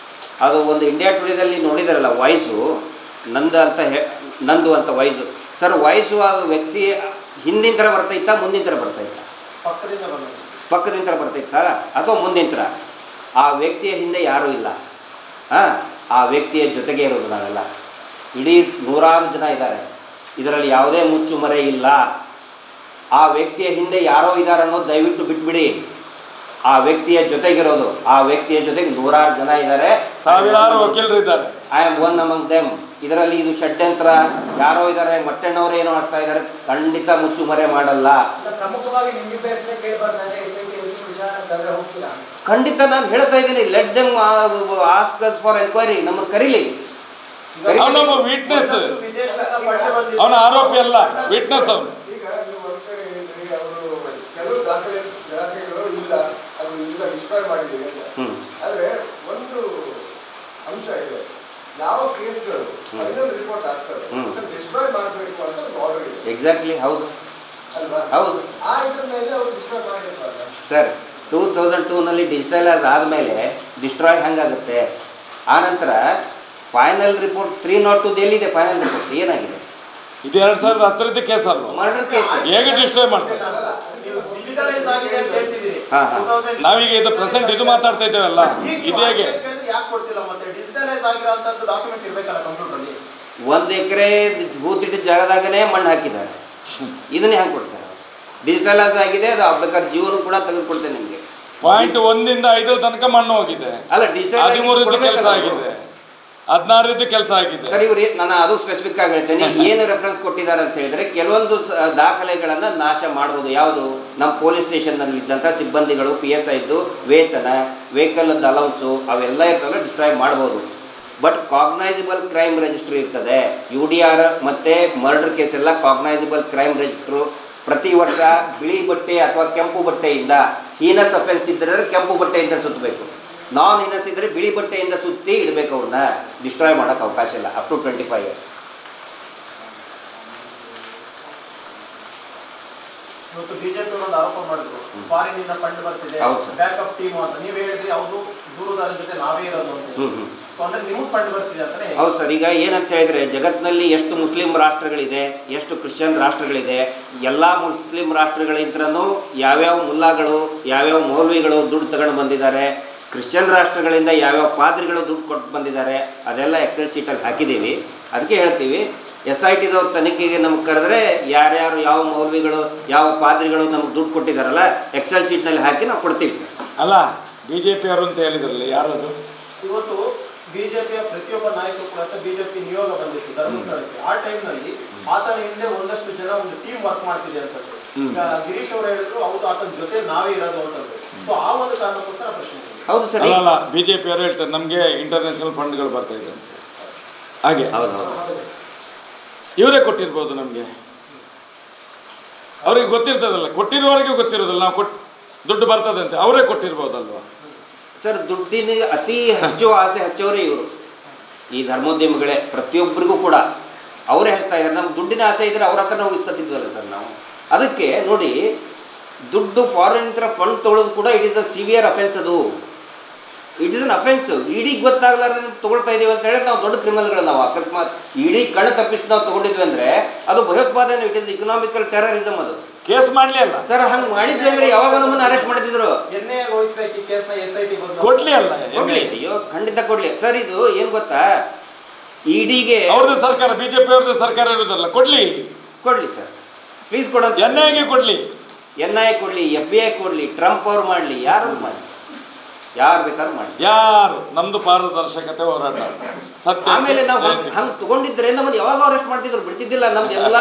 ಅದು ಒಂದು ಇಂಡಿಯಾ ಟುಡೇದಲ್ಲಿ ನೋಡಿದಾರಲ್ಲ, ವಾಯ್ಸು ನಂದು ಅಂತ ವಾಯ್ಸು. ಸರ್, ವಾಯ್ಸು ಆ ವ್ಯಕ್ತಿ ಹಿಂದಿನ ಥರ ಬರ್ತೈತಾ ಮುಂದಿನ ಥರ ಬರ್ತೈತಾ? ಪಕ್ಕದಿಂದ ಬರ್ತೈತಾ ಅಥವಾ ಮುಂದಿನ ಥರ? ಆ ವ್ಯಕ್ತಿಯ ಹಿಂದೆ ಯಾರೂ ಇಲ್ಲ. ಆ ವ್ಯಕ್ತಿಯ ಜೊತೆಗೆ ಇರೋದು ನಾವೆಲ್ಲ. ಇಡೀ 100 ಜನ ಇದ್ದಾರೆ. ಇದರಲ್ಲಿ ಯಾವುದೇ ಮುಚ್ಚುಮರೆ ಇಲ್ಲ. ಆ ವ್ಯಕ್ತಿಯ ಹಿಂದೆ ಯಾರೋ ಇದ್ದಾರೆ ಅನ್ನೋದು ದಯವಿಟ್ಟು ಬಿಟ್ಬಿಡಿ. ಆ ವ್ಯಕ್ತಿಯ ಜೊತೆಗಿರೋದು, ಆ ವ್ಯಕ್ತಿಯ ಜೊತೆಗೆ 100 ಜನ ಇದ್ದಾರೆ, ಸಾವಿರಾರು ವಕೀಲರು ಇದ್ದಾರೆ. I am one among them. ಇದರಲ್ಲಿ ಇದು ಷಡ್ಯಂತ್ರ, ಯಾರೋ ಇದ್ದಾರೆ, ಮಟ್ಟಣ್ಣವರು ಏನೋ ಆಗ್ತಾ ಇದ್ದಾರೆ, ಖಂಡಿತ ಮುಚ್ಚುಮರೆ ಮಾಡಲ್ಲ. ಖಂಡಿತ ನಾನು ಹೇಳ್ತಾ ಇದ್ದೀನಿ, let them ask us for enquiry. ನಮ್ಮನ್ನು ಕರೀಲಿ. ಅವನೊಬ್ಬ ವಿಟ್ನೆಸ್, ಅವನ ಆರೋಪಿ ಅಲ್ಲ, ವಿಟ್ನೆಸ್ ಅವನು. ಈಗ ನೀವು ಒಂದು ಕಡೆ ಹೇಳಿದ್ರಿ, ಅವರು ಕೆಲವು ದಾಖಲೆಗಳು ಇಲ್ಲ, ಅದು ಇಲ್ಲ ಡಿಸ್ಟ್ರಾಯ್ ಮಾಡಿದ್ದೀವಿ ಅಂತ. ಆದರೆ ಒಂದು ಅಂಶ ಇದೆ, ಯಾವ ಕೇಸ್ಗಳು ಫೈನಲ್ ರಿಪೋರ್ಟ್ ಆಗ್ತದೆ ಡಿಸ್ಟ್ರಾಯ್ ಮಾಡಬೇಕು ಅಂತ ಒಂದು ಆರ್ಡರ್ ಇದೆ. ಎಕ್ಸಾಕ್ಟ್ಲಿ, ಹೌದು ಅಲ್ವಾ? ಹೌದು. ಆ ಇದ್ರ ಮೇಲೆ ಅವರು ಡಿಸ್ಟ್ರಾಯ್ ಮಾಡಿರ್ತಾರೆ ಸರ್. 2002ನಲ್ಲಿ ಡಿಜಿಟಲೈಸ್ ಆದಮೇಲೆ ಡಿಸ್ಟ್ರಾಯ್ ಹೆಂಗಾಗುತ್ತೆ? ಆನಂತರ ಫೈನಲ್ ರಿಪೋರ್ಟ್ 302 ಎಲ್ಲಿದೆ? ಫೈನಲ್ ರಿಪೋರ್ಟ್ ಏನಾಗಿದೆ? ಇದು 2010 ಕೇಸ್ ಅಲ್ಲ, ಮರ್ಡರ್ ಕೇಸ್. ಹೇಗೆ ಡಿಸ್ಟ್ರಾಯ್ ಮಾಡ್ತಾರೆ? ನಾವೀಗ ಇದು ಪ್ರೆಸೆಂಟ್ ಇದು ಮಾತಾಡ್ತಾ ಇದ್ದೇವಲ್ಲ, ಇದು ಹೇಗೆ? 1 ಎಕರೆ ಹೂತಿಟ್ಟ ಜಾಗದಾಗನೇ ಮಣ್ಣು ಹಾಕಿದ್ದಾರೆ. ಇದನ್ನೇ ಹೆಂಗೆ ಕೊಡ್ತಾರೆ? ಡಿಜಿಟಲೈಸ್ ಆಗಿದೆ, ಅದು ಬೇಕಾದ್ರೆ ಜೀವನ ಕೂಡ ತೆಗೆದುಕೊಡ್ತೇನೆ ನಿಮಗೆ. ಪಾಯಿಂಟ್ 1 ರಿಂದ 5 ತನಕ ಮಣ್ಣು ಹೋಗಿದೆ. ಅಲ್ಲ, ಡಿಜಿಟಲ್ 13 ಕೆಲಸ ಆಗಿದೆ, 16 ಕೆಲಸ ಆಗಿದೆ. ಸರ್, ಇವ್ರು ನಾನು ಅದು ಸ್ಪೆಸಿಫಿಕ್ ಆಗಿ ಹೇಳ್ತೇನೆ. ಏನು ರೆಫರೆನ್ಸ್ ಕೊಟ್ಟಿದ್ದಾರೆ ಅಂತ ಹೇಳಿದ್ರೆ, ಕೆಲವೊಂದು ದಾಖಲೆಗಳನ್ನು ನಾಶ ಮಾಡ್ಬೋದು. ಯಾವುದು? ನಮ್ಮ ಪೊಲೀಸ್ ಸ್ಟೇಷನ್ನಲ್ಲಿ ಇದ್ದಂಥ ಸಿಬ್ಬಂದಿಗಳು, PSI ಇದ್ದು ವೇತನ, ವೆಹಿಕಲ್ ಅಲೌನ್ಸು ಅವೆಲ್ಲ ಇರ್ತಲ್ಲ, ಡಿಸ್ಟ್ರಾಯ್ ಮಾಡ್ಬೋದು. ಬಟ್ ಕಾಗ್ನೈಸಿಬಲ್ ಕ್ರೈಮ್ ರಿಜಿಸ್ಟ್ರ್ ಇರ್ತದೆ. UDR ಮತ್ತು ಮರ್ಡರ್ ಕೇಸ್ ಎಲ್ಲ ಕಾಗ್ನೈಸಿಬಲ್ ಕ್ರೈಮ್ ರಿಜಿಸ್ಟ್ರು. ಪ್ರತಿ ವರ್ಷ ಬಿಳಿ ಬಟ್ಟೆ ಅಥವಾ ಕೆಂಪು ಬಟ್ಟೆಯಿಂದ ಹೀನಸ್ ಅಫೆನ್ಸ್ ಇದ್ದರೆ ಕೆಂಪು ಬಟ್ಟೆಯಿಂದ ಸುತ್ತಬೇಕು. ನಾನ್ ಇನಸ್ ಇದ್ದರೆ ಬಿಳಿ ಬಟ್ಟೆಯಿಂದ ಸುತ್ತಿ ಇಡಬೇಕು, ಅವನ್ನ ಡಿಸ್ಟ್ರಾಯ್ ಮಾಡೋಕ್ಕೆ ಅವಕಾಶ ಇಲ್ಲ ಅಪ್ ಟು 25 years. ಇವತ್ತು ಬಿಜೆಪಿ ಒಂದು ಆರೋಪ ಮಾಡಿದ್ರು, ಫಾರಿನ್ ಇಂದ ಫಂಡ್ ಬರ್ತಿದೆ, ಬ್ಯಾಕಪ್ ಟೀಮ್ ಅಂತ ನೀವು ಹೇಳಿದ್ರಿ, ಅವರು ದೂರದಾರ ಜೊತೆ ನಾವೇ ಇರೋದು ಅಂತ. ಸೊ ಅಂದ್ರೆ ನಿಮಗೆ ಫಂಡ್ ಬರ್ತಿದೆ ಅಂತಾನೆ. ಹೌದು ಸರ್. ಈಗ ಏನಂತ ಹೇಳಿದ್ರೆ, ಜಗತ್ತಿನಲ್ಲಿ ಎಷ್ಟು ಮುಸ್ಲಿಂ ರಾಷ್ಟ್ರಗಳಿದೆ, ಎಷ್ಟು ಕ್ರಿಶ್ಚಿಯನ್ ರಾಷ್ಟ್ರಗಳಿದೆ, ಎಲ್ಲ ಮುಸ್ಲಿಂ ರಾಷ್ಟ್ರಗಳಿಂದನೂ ಯಾವ್ಯಾವ ಮುಲ್ಲಾಗಳು, ಯಾವ್ಯಾವ ಮೌಲ್ವಿಗಳು ದುಡ್ಡು ತಗೊಂಡು ಬಂದಿದ್ದಾರೆ, ಕ್ರಿಶ್ಚಿಯನ್ ರಾಷ್ಟ್ರಗಳಿಂದ ಯಾವ್ಯಾವ ಪಾದ್ರಿಗಳು ದುಡ್ಡು ಕೊಟ್ಟು ಬಂದಿದ್ದಾರೆ, ಅದೆಲ್ಲ ಎಕ್ಸೆಲ್ ಶೀಟಲ್ಲಿ ಹಾಕಿದ್ದೀವಿ. ಅದಕ್ಕೆ ಹೇಳ್ತೀವಿ, SITದವ್ರ ತನಿಖೆಗೆ ನಮ್ಗೆ ಕರೆದ್ರೆ ಯಾರ್ಯಾರು ಯಾವ ಮೌಲ್ವಿಗಳು ಯಾವ ಪಾದ್ರಿಗಳು ನಮ್ಗೆ ದುಡ್ಡು ಕೊಟ್ಟಿದ್ದಾರಲ್ಲ ಎಕ್ಸೆಲ್ ಶೀಟ್ನಲ್ಲಿ ಹಾಕಿ ನಾವು ಕೊಡ್ತೀವಿ ಸರ್. ಅಲ್ಲ ಬಿಜೆಪಿಯವರು ಅಂತ ಹೇಳಿದ್ರಲ್ಲ, ಯಾರದು? ಇವತ್ತು ಬಿಜೆಪಿಯ ಪ್ರತಿಯೊಬ್ಬ ನಾಯಕರು ಕೂಡ ಬಿಜೆಪಿ ನಿಯೋಗ ಬಂದಿತ್ತು ಧರ್ಮಸ್ಥಳಕ್ಕೆ. ಆ ಟೈಮ್ನಲ್ಲಿ ಆತನ ಹಿಂದೆ ಒಂದಷ್ಟು ಜನ ಒಂದು ಟೀಮ್ ವರ್ಕ್ ಮಾಡ್ತಿದೆ ಅಂತಂದ್ರೆ, ಈಗ ಗಿರೀಶ್ ಅವರು ಹೇಳಿದ್ರು ಹೌದು ಆತನ ಜೊತೆ ನಾವೇ ಇರೋದು ಅಂತಂದ್ರೆ. ಸೊ ಆ ಒಂದು ಕಾರಣಕ್ಕೋಸ್ಕರ ಪ್ರಶ್ನೆ. ಹೌದು ಸರ್. ಅಲ್ಲ ಬಿಜೆಪಿಯವರು ಹೇಳ್ತಾರೆ ನಮಗೆ ಇಂಟರ್ನ್ಯಾಷನಲ್ ಫಂಡ್ಗಳು ಬರ್ತಾ ಇದೆ ಹಾಗೆ. ಹೌದು. ಇವರೇ ಕೊಟ್ಟಿರ್ಬೋದು ನಮಗೆ, ಅವ್ರಿಗೆ ಗೊತ್ತಿರ್ತದಲ್ಲ, ಕೊಟ್ಟಿರುವವರೆಗೆ ಗೊತ್ತಿರೋದಿಲ್ಲ ನಾವು ದುಡ್ಡು ಬರ್ತದೆ ಅಂತ ಅವರೇ ಕೊಟ್ಟಿರ್ಬೋದಲ್ವ ಸರ್. ದುಡ್ಡಿನ ಅತಿ ಹೆಚ್ಚು ಆಸೆ ಹಚ್ಚವರೇ ಇವರು, ಈ ಧರ್ಮೋದ್ಯಮಿಗಳೇ. ಪ್ರತಿಯೊಬ್ಬರಿಗೂ ಕೂಡ ಅವರೇ ಹಚ್ತಾ ಇದ್ದಾರೆ. ನಮ್ಗೆ ದುಡ್ಡಿನ ಆಸೆ ಇದ್ದರೆ ಅವ್ರ ಹತ್ರ ನಾವು ಇಸ್ಕೊತಿದ್ವಲ್ಲ ಸರ್ ನಾವು. ಅದಕ್ಕೆ ನೋಡಿ, ದುಡ್ಡು ಫಾರಿನ್ ಫಂಡ್ ತೊಗೊಳ್ಳೋದು ಕೂಡ it is a severe offence. ಅದು ಇಟ್ ಈಸ್ ಅನ್ ಅಫೆನ್ಸ್. ಇಡಿಗೆ ಗೊತ್ತಾಗಲಾರ್ದೆ ತೊಗೊಳ್ತಾ ಇದೀವಿ ಅಂತ ಹೇಳಿ ನಾವು ದೊಡ್ಡ ಕ್ರಿಮಿನಲ್ಗಳು. ನಾವು ಅಕಸ್ಮಾತ್ ಇಡೀ ಕಣ್ಣು ತಪ್ಪಿಸಿ ನಾವು ತೊಗೊಂಡಿದ್ವಿ ಅಂದರೆ ಅದು ಭಯೋತ್ಪಾದನೆ, ಇಟ್ ಈಸ್ ಇಕನಾಮಿಕಲ್ ಟೆರರಿಸಮ್. ಅದು ಕೇಸ್ ಮಾಡಲಿ ಅಲ್ಲ ಸರ್. ಹಂಗೆ ಮಾಡಿದ್ವಿ ಅಂದರೆ ಯಾವಾಗ ನಮ್ಮನ್ನು ಅರೆಸ್ಟ್ ಮಾಡ್ತಿದ್ರು. ಕೊಡ್ಲಿ ಅಲ್ಲ, ಕೊಡ್ಲಿ. ಅಯ್ಯೋ ಖಂಡಿತ ಕೊಡ್ಲಿ ಸರ್. ಇದು ಏನು ಗೊತ್ತಾ, ಇಡಿಗೆ ಅವ್ರದ್ದು ಸರ್ಕಾರ, ಬಿಜೆಪಿ ಅವ್ರದ್ದು ಸರ್ಕಾರ ಇರೋದಲ್ಲ, ಕೊಡ್ಲಿ ಸರ್ ಪ್ಲೀಸ್ ಕೊಡೋದು. NIA ಕೊಡ್ಲಿ, NIA ಕೊಡ್ಲಿ, FBI ಕೊಡ್ಲಿ, ಟ್ರಂಪ್ ಅವ್ರು ಮಾಡಲಿ, ಯಾರು ಮಾಡಲಿ, ಯಾರು ಬೇಕಾದ್ರೂ ಮಾಡಿ. ಯಾರು ನಮ್ದು ಪಾರದರ್ಶಕತೆ ಹೋರಾಟ ಸತ್ಯ. ಆಮೇಲೆ ನಾವು ಹಂಗೆ ತಗೊಂಡಿದ್ರೆ ನಮ್ಮನ್ನು ಯಾವಾಗ ಅರೆಸ್ಟ್ ಮಾಡ್ತಿದ್ರು, ಬಿಡ್ತಿದ್ದಿಲ್ಲ. ನಮ್ದೆಲ್ಲ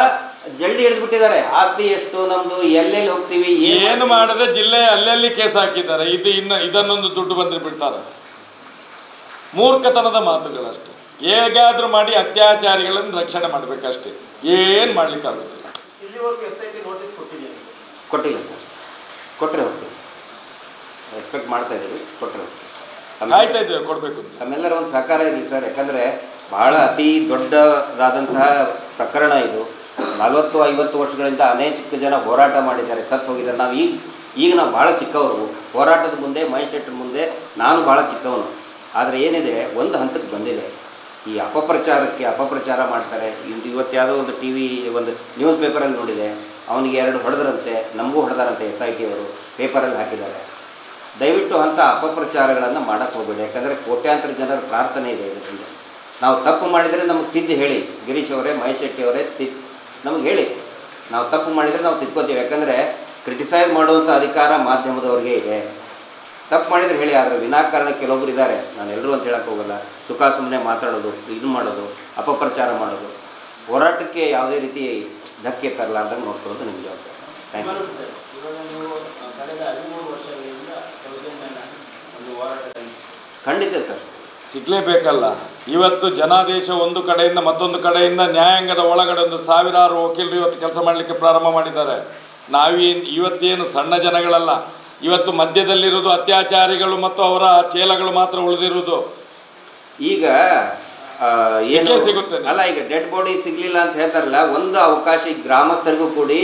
ಜಲ್ದಿ ಹಿಡಿದು ಬಿಟ್ಟಿದ್ದಾರೆ. ಆಸ್ತಿ ಎಷ್ಟು ನಮ್ದು, ಎಲ್ಲೆಲ್ಲಿ ಹೋಗ್ತೀವಿ, ಏನು ಮಾಡದೆ ಜಿಲ್ಲೆ ಅಲ್ಲೆಲ್ಲಿ ಕೇಸ್ ಹಾಕಿದ್ದಾರೆ. ಇದನ್ನೊಂದು ದುಡ್ಡು ಬಂದ್ರೆ ಬಿಡ್ತಾರೆ. ಮೂರ್ಖತನದ ಮಾತುಗಳಷ್ಟೇ. ಹೇಗಾದ್ರೂ ಮಾಡಿ ಅತ್ಯಾಚಾರಿಗಳನ್ನು ರಕ್ಷಣೆ ಮಾಡಬೇಕಷ್ಟೇ, ಏನು ಮಾಡ್ಲಿಕ್ಕಾಗೋದಿಲ್ಲ. ಕೊಟ್ಟಿಲ್ಲ ಸರ್. ಕೊಟ್ಟರೆ ಹೋಗ್ತೀವಿ, ಎಕ್ಸ್ಪೆಕ್ಟ್ ಮಾಡ್ತಾ ಇದ್ದೀವಿ, ಕೊಟ್ಟರೆ ಕಾಯ್ತಾ ಇದ್ದೇವೆ, ಕೊಡಬೇಕು. ತಮ್ಮೆಲ್ಲರ ಒಂದು ಸಹಕಾರ ಇರಲಿ ಸರ್. ಯಾಕಂದರೆ ಬಹಳ ಅತಿ ದೊಡ್ಡದಾದಂತಹ ಪ್ರಕರಣ ಇದು. 40-50 ವರ್ಷಗಳಿಂದ ಅನೇಕ ಜನ ಹೋರಾಟ ಮಾಡಿದ್ದಾರೆ, ಸತ್ತು ಹೋಗಿದ್ದಾರೆ. ನಾವು ಈಗ ನಾವು ಭಾಳ ಚಿಕ್ಕವರು. ಹೋರಾಟದ ಮುಂದೆ, ಮಹೇಶ್ ಶೆಟ್ಟರ್ ಮುಂದೆ ನಾನು ಭಾಳ ಚಿಕ್ಕವನು. ಆದರೆ ಏನಿದೆ, ಒಂದು ಹಂತಕ್ಕೆ ಬಂದಿದೆ. ಈ ಅಪಪ್ರಚಾರ ಮಾಡ್ತಾರೆ. ಇವತ್ತು ಯಾವುದೋ ಒಂದು TV ಒಂದು ನ್ಯೂಸ್ ಪೇಪರಲ್ಲಿ ನೋಡಿದೆ, ಅವನಿಗೆ 2 ಹೊಡೆದ್ರಂತೆ, ನಮಗೂ ಹೊಡೆದಾರಂತೆ SIT ಅವರು, ಪೇಪರಲ್ಲಿ ಹಾಕಿದ್ದಾರೆ. ದಯವಿಟ್ಟು ಅಂಥ ಅಪಪ್ರಚಾರಗಳನ್ನು ಮಾಡೋಕ್ಕೆ ಹೋಗಬೇಡಿ. ಯಾಕಂದರೆ ಕೋಟ್ಯಾಂತರ ಜನರ ಪ್ರಾರ್ಥನೆ ಇದೆ ಇದರಿಂದ. ನಾವು ತಪ್ಪು ಮಾಡಿದರೆ ನಮಗೆ ತಿದ್ದು ಹೇಳಿ. ಗಿರೀಶ್ ಅವರೇ, ಮಹೇಶ್ ಶೆಟ್ಟಿ ಅವರೇ, ನಮಗೆ ಹೇಳಿ. ನಾವು ತಪ್ಪು ಮಾಡಿದರೆ ನಾವು ತಿದ್ಕೋತೀವಿ. ಯಾಕಂದರೆ ಕ್ರಿಟಿಸೈಸ್ ಮಾಡುವಂಥ ಅಧಿಕಾರ ಮಾಧ್ಯಮದವ್ರಿಗೆ ಇದೆ. ತಪ್ಪು ಮಾಡಿದರೆ ಹೇಳಿ. ಆದರೆ ವಿನಾಕಾರಣ ಕೆಲವೊಬ್ರು ಇದ್ದಾರೆ, ನಾನು ಎಲ್ಲರೂ ಅಂತ ಹೇಳಕ್ಕೆ ಹೋಗಲ್ಲ, ಸುಖ ಸುಮ್ಮನೆ ಮಾತಾಡೋದು, ಇದು ಮಾಡೋದು, ಅಪಪ್ರಚಾರ ಮಾಡೋದು, ಹೋರಾಟಕ್ಕೆ ಯಾವುದೇ ರೀತಿ ಧಕ್ಕೆ ತರಲಾರ್ದಂಗೆ ನೋಡ್ಕೊಳ್ಳೋದು ನಿಮ್ಮ ಜವಾಬ್ದಾರಿ. Thank you. ಖಂಡಿತ ಸರ್, ಸಿಗಲೇಬೇಕಲ್ಲ. ಇವತ್ತು ಜನಾದೇಶ ಒಂದು ಕಡೆಯಿಂದ ಮತ್ತೊಂದು ಕಡೆಯಿಂದ ನ್ಯಾಯಾಂಗದ ಒಳಗಡೆ ಒಂದು 1000 ವಕೀಲರು ಇವತ್ತು ಕೆಲಸ ಮಾಡಲಿಕ್ಕೆ ಪ್ರಾರಂಭ ಮಾಡಿದ್ದಾರೆ. ಇವತ್ತೇನು ಸಣ್ಣ ಜನಗಳಲ್ಲ, ಇವತ್ತು ಮಧ್ಯದಲ್ಲಿರೋದು ಅತ್ಯಾಚಾರಿಗಳು ಮತ್ತು ಅವರ ಚೇಲಗಳು ಮಾತ್ರ ಉಳಿದಿರುವುದು. ಈಗ ಏನು ಸಿಗುತ್ತೆ ಅಲ್ಲ, ಈಗ ಡೆಡ್ ಬಾಡಿ ಸಿಗಲಿಲ್ಲ ಅಂತ ಹೇಳ್ತಾರಲ್ಲ, ಒಂದು ಅವಕಾಶ ಗ್ರಾಮಸ್ಥರಿಗೂ ಕೂಡಿ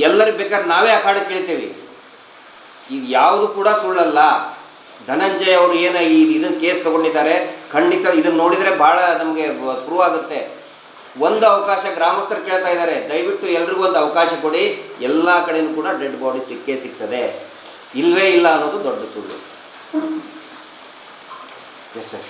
ಎಲ್ಲರಿಗೂ ಬೇಕಾದ್ರೆ ನಾವೇ ಅಖಾಡ ಕೇಳ್ತೇವೆ. ಈಗ ಯಾವುದು ಕೂಡ ಸುಳ್ಳಲ್ಲ. ಧನಂಜಯ ಅವರು ಏನು ಇದನ್ನು ಕೇಸ್ ತೊಗೊಂಡಿದ್ದಾರೆ, ಖಂಡಿತ ಇದನ್ನು ನೋಡಿದರೆ ಭಾಳ ನಮಗೆ ಪ್ರೂವ್ ಆಗುತ್ತೆ. ಒಂದು ಅವಕಾಶ ಗ್ರಾಮಸ್ಥರು ಕೇಳ್ತಾ ಇದ್ದಾರೆ, ದಯವಿಟ್ಟು ಎಲ್ರಿಗೂ ಒಂದು ಅವಕಾಶ ಕೊಡಿ. ಎಲ್ಲ ಕಡೆಯೂ ಕೂಡ ಡೆಡ್ ಬಾಡಿ ಸಿಕ್ಕೇ ಸಿಗ್ತದೆ, ಇಲ್ಲವೇ ಇಲ್ಲ ಅನ್ನೋದು ದೊಡ್ಡ ಸುಳ್ಳು. Yes sir.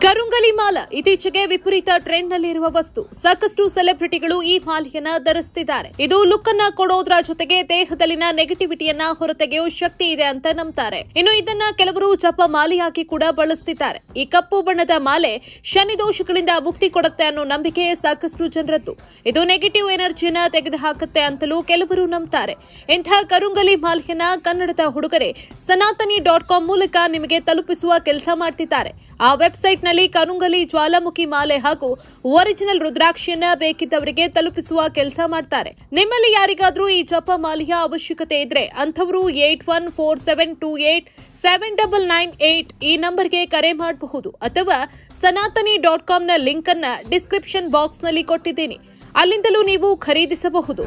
ಕರುಂಗಲಿ ಮಾಲ ಇತ್ತೀಚೆಗೆ ವಿಪರೀತ ಟ್ರೆಂಡ್ ನಲ್ಲಿರುವ ವಸ್ತು. ಸಾಕಷ್ಟು ಸೆಲೆಬ್ರಿಟಿಗಳು ಈ ಮಾಲೆಯನ್ನ ಧರಿಸುತ್ತಿದ್ದಾರೆ. ಇದು ಲುಕ್ ಅನ್ನ ಕೊಡೋದ್ರ ಜೊತೆಗೆ ದೇಹದಲ್ಲಿನ ನೆಗೆಟಿವಿಟಿಯನ್ನ ಹೊರತೆಗೆಯುವ ಶಕ್ತಿ ಇದೆ ಅಂತ ನಂಬ್ತಾರೆ. ಇನ್ನು ಇದನ್ನ ಕೆಲವರು ಜಪ ಮಾಲೆಯಾಗಿ ಕೂಡ ಬಳಸುತ್ತಿದ್ದಾರೆ. ಈ ಕಪ್ಪು ಬಣ್ಣದ ಮಾಲೆ ಶನಿ ದೋಷಗಳಿಂದ ಮುಕ್ತಿ ಕೊಡುತ್ತೆ ಅನ್ನೋ ನಂಬಿಕೆ ಸಾಕಷ್ಟು ಜನರದ್ದು. ಇದು ನೆಗೆಟಿವ್ ಎನರ್ಜಿಯನ್ನ ತೆಗೆದುಹಾಕುತ್ತೆ ಅಂತಲೂ ಕೆಲವರು ನಂಬ್ತಾರೆ. ಇಂಥ ಕರುಂಗಲಿ ಮಾಲೆಯನ್ನ ಕನ್ನಡದ ಹುಡುಗರೆ ಸನಾತನಿ.com ಮೂಲಕ ನಿಮಗೆ ತಲುಪಿಸುವ ಕೆಲಸ ಮಾಡ್ತಿದ್ದಾರೆ. ಆ ವೆಬ್ಸೈಟ್ನಲ್ಲಿ ಕರುಂಗಲಿ ಜ್ವಾಲಾಮುಖಿ ಮಾಲೆ ಹಾಗೂ ಒರಿಜಿನಲ್ ರುದ್ರಾಕ್ಷಿಯನ್ನ ಬೇಕಿದ್ದವರಿಗೆ ತಲುಪಿಸುವ ಕೆಲಸ ಮಾಡ್ತಾರೆ. ನಿಮ್ಮಲ್ಲಿ ಯಾರಿಗಾದ್ರೂ ಈ ಜಪ ಮಾಲೆಯ ಅವಶ್ಯಕತೆ ಇದ್ರೆ ಅಂಥವರು 8147287998 ಈ ನಂಬರ್ಗೆ ಕರೆ ಮಾಡಬಹುದು ಅಥವಾ ಸನಾತನಿ.com ನ ಲಿಂಕ್ ಅನ್ನ ಡಿಸ್ಕ್ರಿಪ್ಷನ್ ಬಾಕ್ಸ್ ನಲ್ಲಿ ಕೊಟ್ಟಿದ್ದೀನಿ. ಅಲ್ಲಿಂದಲೂ ನೀವು ಖರೀದಿಸಬಹುದು.